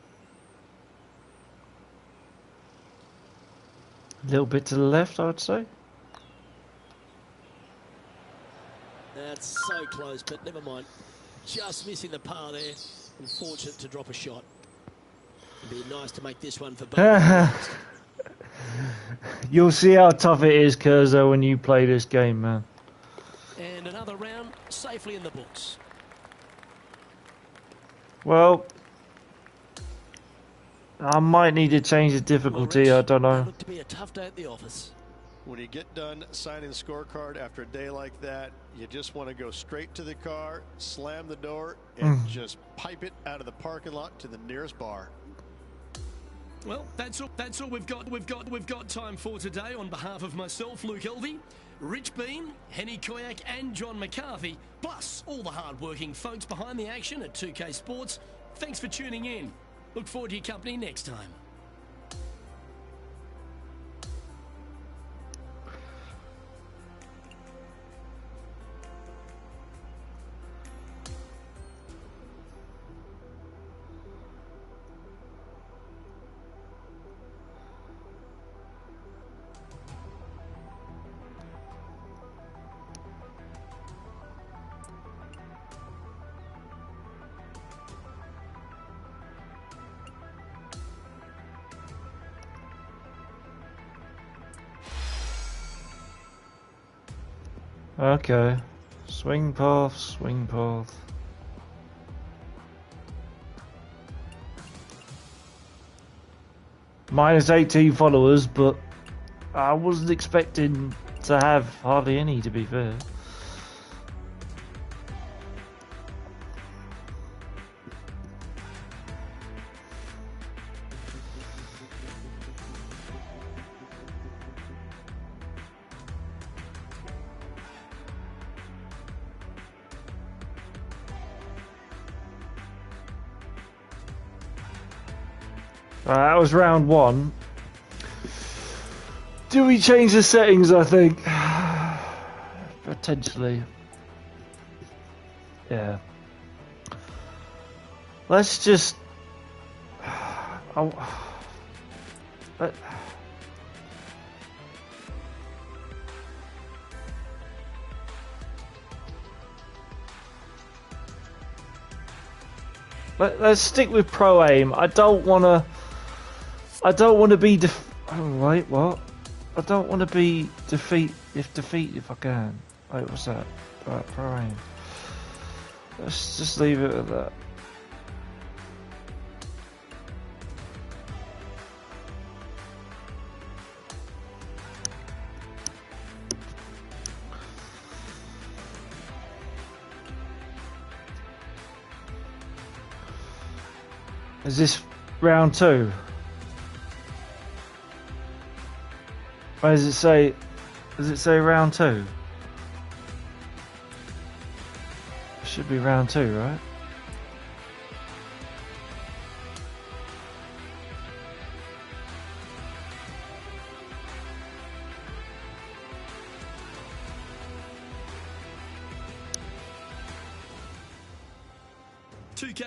A little bit to the left, I would say. That's so close, but never mind. Just missing the par there. Unfortunate to drop a shot. It'd be nice to make this one for both. You'll see how tough it is, Kurzo, when you play this game, man. And another round safely in the books. Well, I might need to change the difficulty, I don't know. Looked to be a tough day at the office. When you get done signing the scorecard after a day like that, you just want to go straight to the car, slam the door, and just pipe it out of the parking lot to the nearest bar. Well, that's all we've got time for today. On behalf of myself, Luke Elvey, Rich Beam, Henny Koyak, and John McCarthy, plus all the hard-working folks behind the action at 2K Sports, thanks for tuning in. Look forward to your company next time. Okay. Swing path, swing path. Minus 18 followers, but I wasn't expecting to have hardly any, to be fair. That was round one. Do we change the settings, I think? Potentially. Yeah. Let's just... Let's stick with Pro Aim. I don't want to be oh wait, what? I don't want to be defeat if I can. Wait, what's that? Right, Pro Aim. Let's just leave it at that. Is this round two? Or does it say round two? It should be round two, right?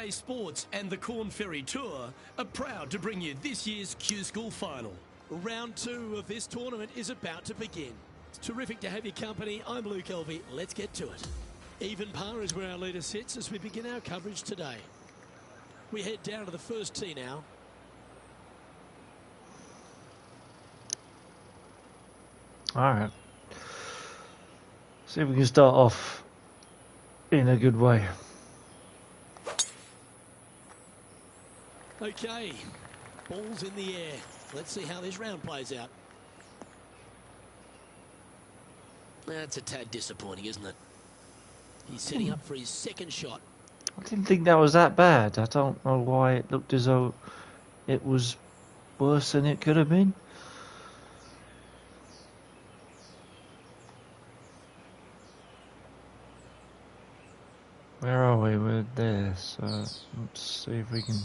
Sports and the Corn Ferry Tour are proud to bring you this year's Q School Final. Round two of this tournament is about to begin. It's terrific to have your company. I'm Luke Elvey. Let's get to it. Even par is where our leader sits as we begin our coverage today. We head down to the first tee now. Alright. See if we can start off in a good way. Okay, ball's in the air. Let's see how this round plays out. That's a tad disappointing, isn't it? He's setting up for his second shot. I didn't think that was that bad. I don't know why it looked as though it was worse than it could have been. Where are we? We're there, so let's see if we can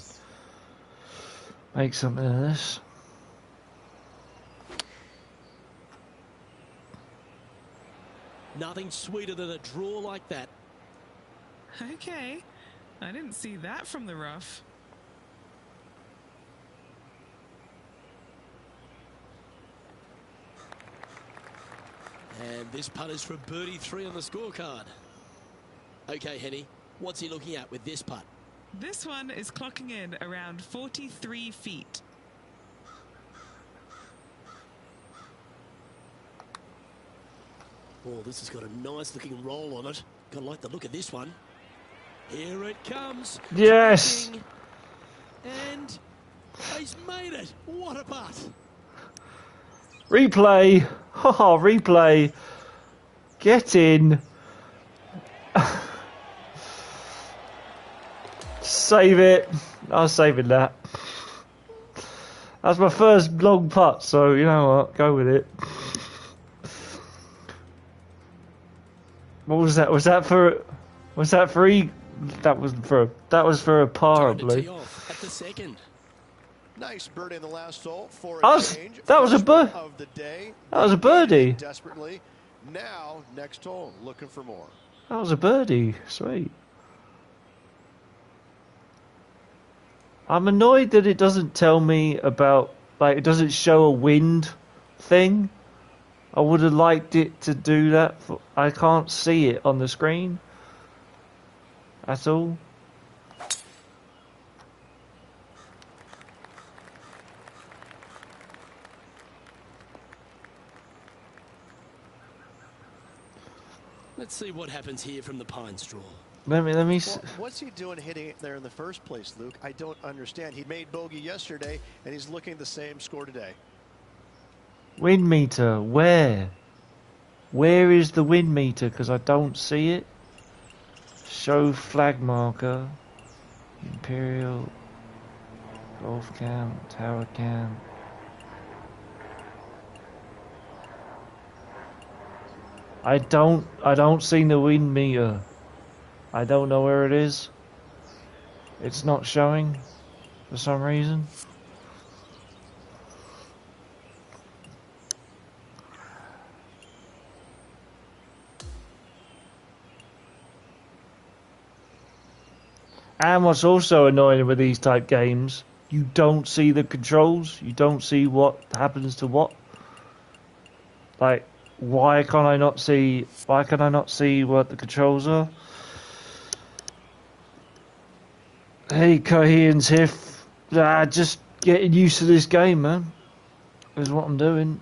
make something of this. Nothing sweeter than a draw like that. Okay, I didn't see that from the rough. And this putt is for birdie 3 on the scorecard. Okay, Henny, what's he looking at with this putt? This one is clocking in around 43 feet. Oh, this has got a nice looking roll on it. Gotta like the look of this one. Here it comes. Yes! Tracking. And he's made it. What a putt. Replay! Haha, replay! Get in! Save it! I was saving that. That's my first long putt, so you know what? Go with it. What was that? Was that for? Was that for? That was for. That was for a par, I believe. Off at the second. Nice birdie in the last hole for That a was- change. that was a First bird- one of the day. That was a birdie. Desperately. Now, next hole, looking for more. That was a birdie. Sweet. I'm annoyed that it doesn't tell me about, like, it doesn't show a wind thing. I would have liked it to do that. I can't see it on the screen at all. Let's see what happens here from the pine straw. Let me. Well, what's he doing hitting it there in the first place, Luke? I don't understand. He made bogey yesterday, and he's looking at the same score today. Wind meter. Where? Where is the wind meter? Because I don't see it. Show flag marker. Imperial. Golf cam. Tower cam. I don't see the wind meter. I don't know where it is. It's not showing for some reason. And what's also annoying with these type games, you don't see the controls. You don't see what happens to what. Like, why can I not see what the controls are? Hey, Coheans here. Just getting used to this game, man. Is what I'm doing.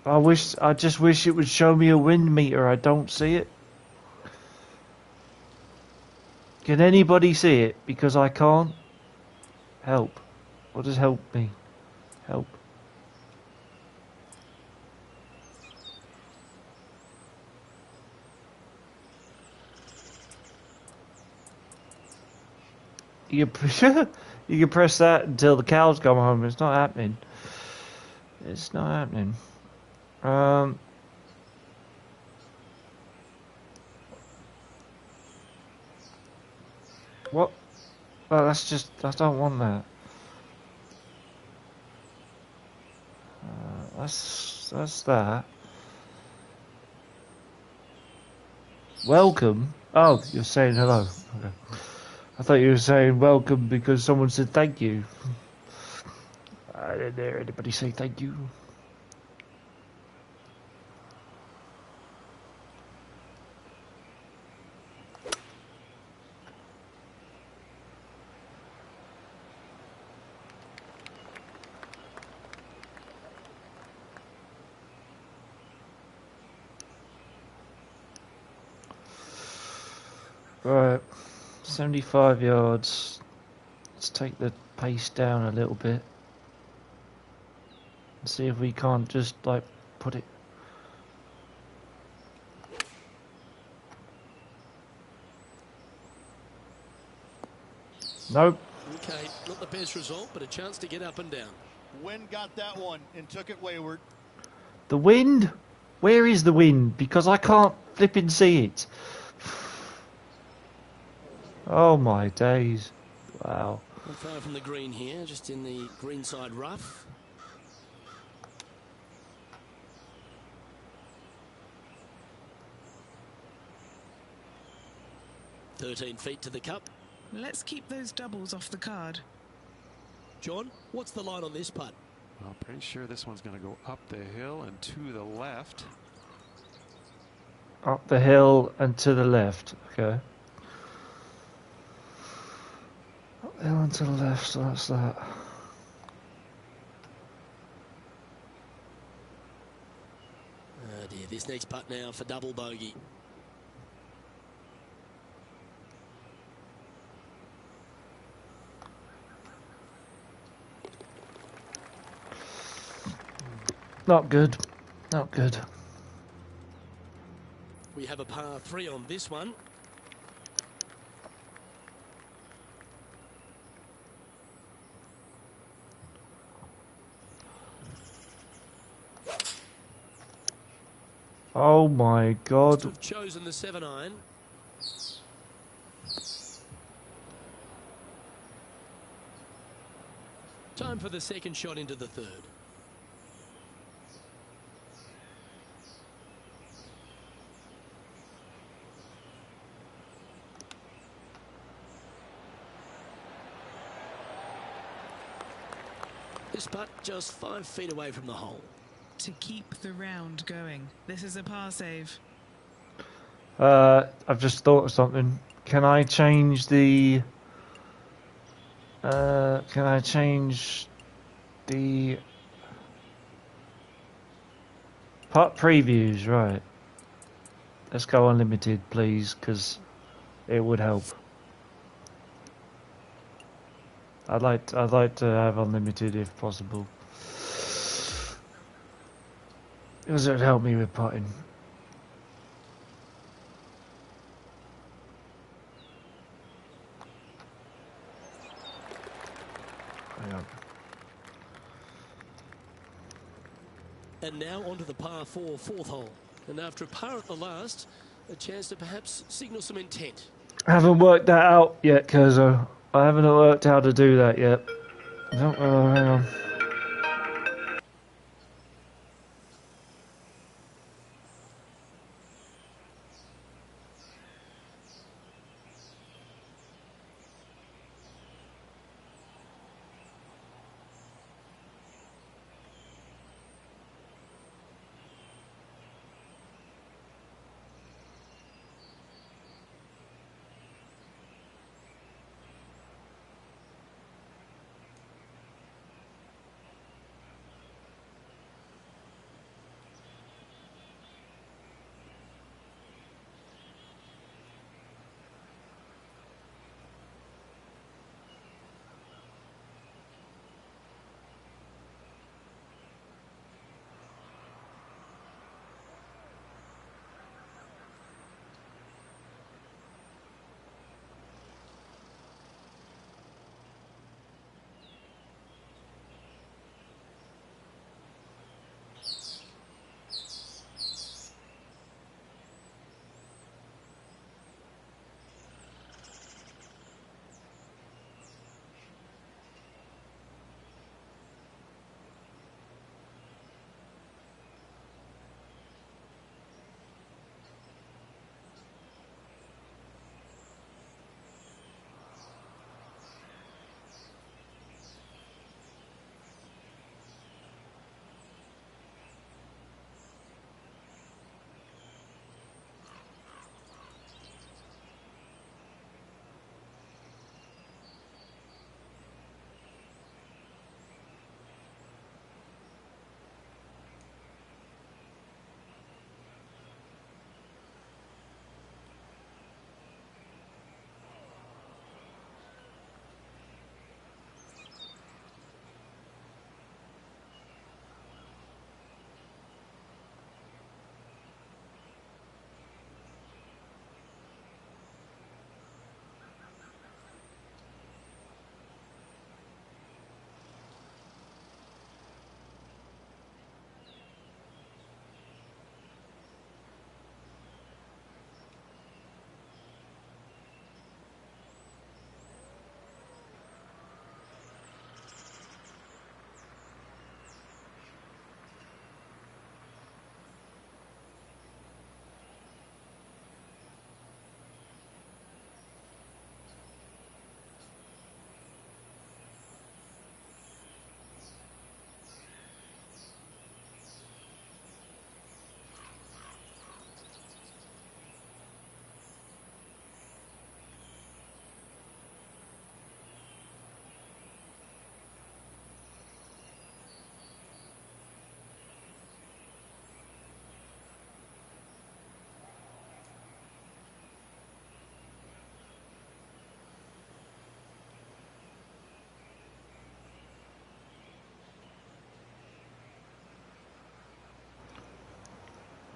I just wish it would show me a wind meter. I don't see it. Can anybody see it? Because I can't. Help. What does help mean? Help. You can press that until the cows come home. It's not happening. It's not happening. What? Well, that's just. I don't want that. That's that. Welcome. Oh, you're saying hello. Okay. I thought you were saying welcome because someone said thank you. I didn't hear anybody say thank you. Right, 75 yards. Let's take the pace down a little bit. See if we can't just like put it. Nope. Okay, not the best result, but a chance to get up and down. Wind got that one and took it wayward. The wind? Where is the wind? Because I can't flipping see it. Oh my days. Wow. Not far from the green here, just in the greenside rough. "13 feet to the cup." Let's keep those doubles off the card. John, what's the line on this putt? Well, pretty sure this one's going to go up the hill and to the left. Up the hill and to the left. Okay. Up the hill and to the left, so that's that. Oh dear, this next putt now for double bogey. Not good. Not good. We have a par 3 on this one. Oh my God. Have chosen the 7-iron. Time for the second shot into the third. This putt just 5 feet away from the hole. To keep the round going. This is a par save. I've just thought of something. Can I change the... can I change the... putt previews, right. Let's go unlimited, please, because it would help. I'd like to have unlimited if possible, because it would help me with putting. Hang on. And now onto the par 4 fourth hole. And after a par at the last, a chance to perhaps signal some intent. I haven't worked that out yet, Kurzo. I haven't worked how to do that yet. No, hang on.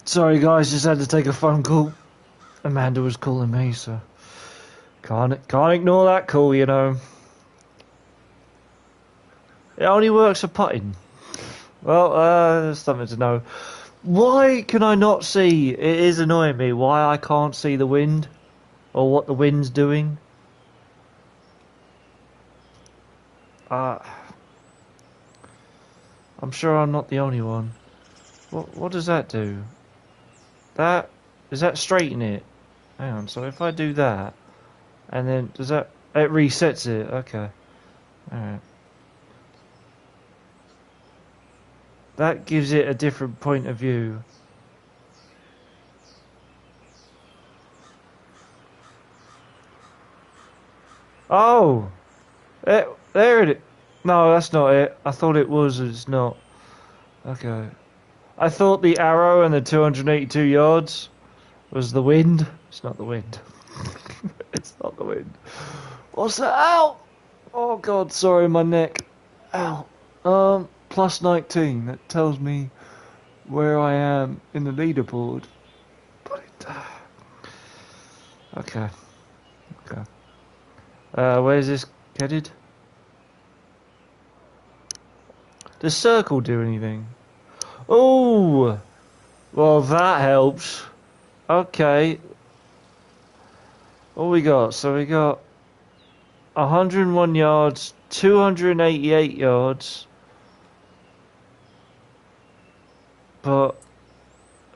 Sorry guys, just had to take a phone call. Amanda was calling me, so can't ignore that call, you know. It only works for putting. Well, there's something to know. Why can I not see? It is annoying me. Why I can't see the wind or what the wind's doing. I'm sure I'm not the only one. What does that do? Does that straighten it? Hang on, so if I do that, and then does that, it resets it, okay. Alright. That gives it a different point of view. Oh! There it is. No, that's not it. I thought it was, it's not. Okay. I thought the arrow and the 282 yards was the wind. It's not the wind. It's not the wind. What's that? Ow! Oh god, sorry, my neck. Ow. Plus 19. That tells me where I am in the leaderboard. But it... Okay. Okay. Where's this headed? Does circle do anything? Oh! Well, that helps. Okay. What we got? So we got 101 yards, 288 yards. But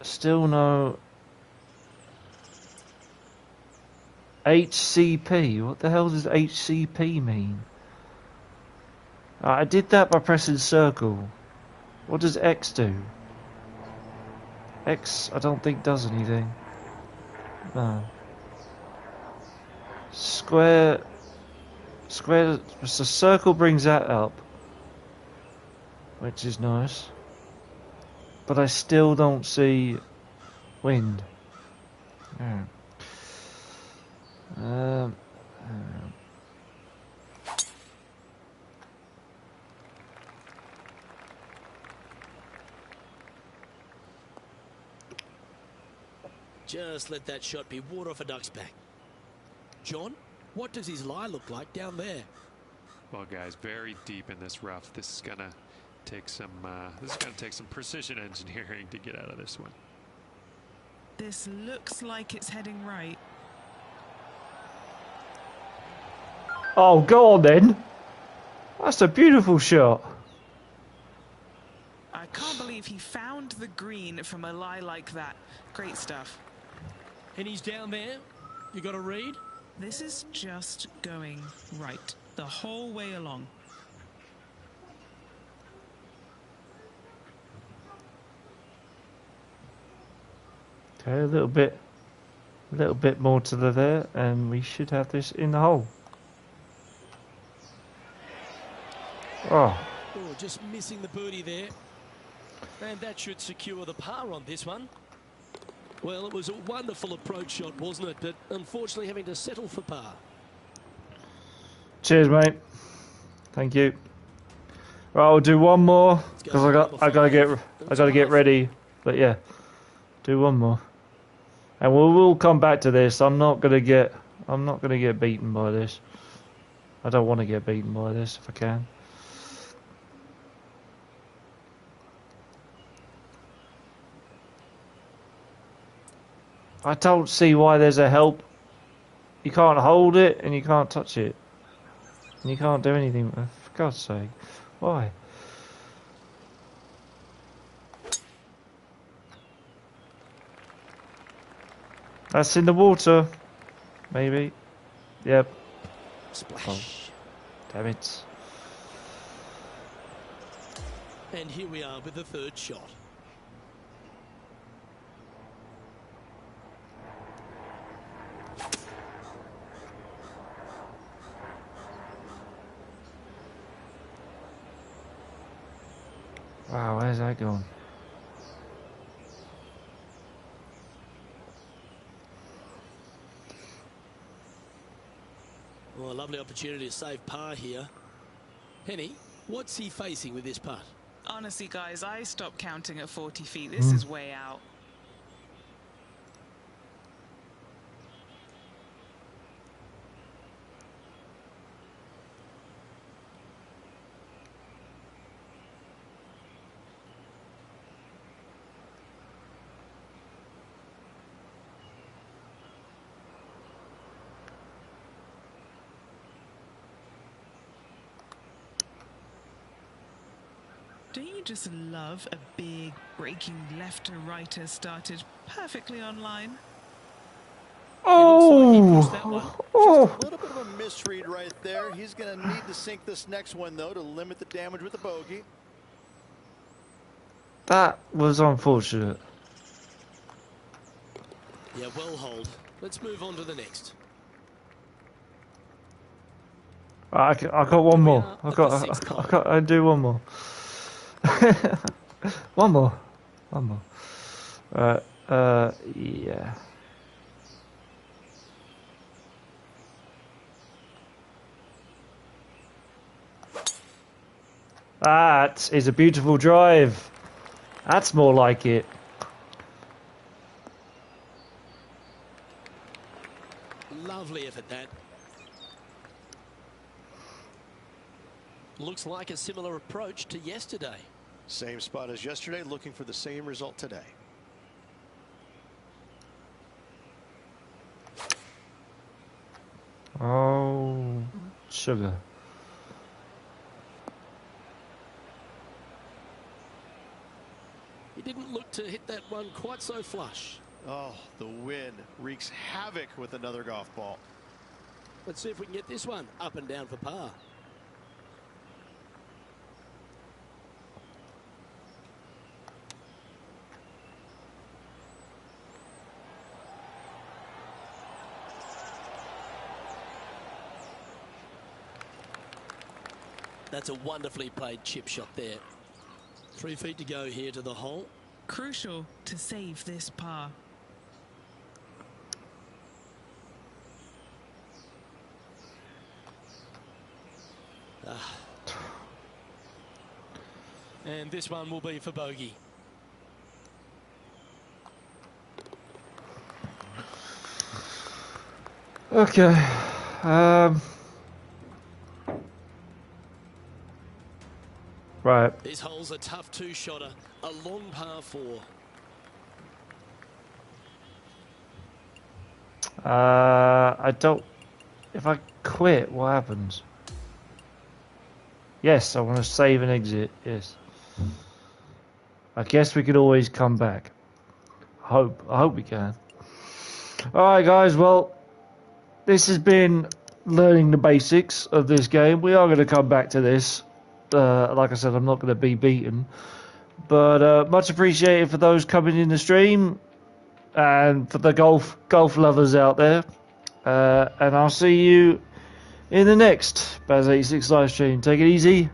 still no HCP. What the hell does HCP mean? I did that by pressing circle. What does X do? X, I don't think does anything. No. Square. So circle brings that up, which is nice. But I still don't see wind. Yeah. Just let that shot be water off a duck's back. John, what does his lie look like down there? Well, guys, very deep in this rough. This is gonna take some. Precision engineering to get out of this one. This looks like it's heading right. Oh, go on then. That's a beautiful shot. I can't believe he found the green from a lie like that. Great stuff. And he's down there. You got a read? This is just going right the whole way along. Okay, a little bit more to the there, and we should have this in the hole. Oh. Oh, just missing the birdie there. And that should secure the par on this one. Well, it was a wonderful approach shot, wasn't it? But unfortunately having to settle for par. Cheers, mate. Thank you. Right, I'll do one more because I gotta get ready. But yeah, do one more, and we'll come back to this. I'm not gonna get beaten by this. I don't want to get beaten by this if I can. I don't see why there's a help. You can't hold it and you can't touch it. And you can't do anything. For God's sake. Why? That's in the water. Maybe. Yep. Splash. Oh, damn it. And here we are with the third shot. Wow, where's that going? Well, a lovely opportunity to save par here. Henny, what's he facing with this putt? Honestly, guys, I stopped counting at 40 feet. This is way out. Don't you just love a big breaking left to righter started perfectly on line? Looks like he pushed that one. Just a little bit of a misread right there. He's going to need to sink this next one, though, to limit the damage with the bogey. That was unfortunate. Yeah, well hold. Let's move on to the next. I got one more. I do one more. One more. Yeah. That is a beautiful drive. That's more like it. Lovely effort, that. Looks like a similar approach to yesterday. Same spot as yesterday, looking for the same result today. Oh, sugar. He didn't look to hit that one quite so flush. Oh, the wind wreaks havoc with another golf ball. Let's see if we can get this one up and down for par. That's a wonderfully played chip shot there. 3 feet to go here to the hole. Crucial to save this par. And this one will be for bogey. Okay. Right. This hole's a tough two-shotter, a long par 4. I don't. If I quit, what happens? Yes, I want to save and exit. Yes. I guess we could always come back. I hope we can. Alright guys, well, this has been learning the basics of this game. We are going to come back to this. Like I said, I'm not going to be beaten. But much appreciated for those coming in the stream. And for the golf lovers out there. And I'll see you in the next Baz86 live stream. Take it easy.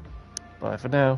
Bye for now.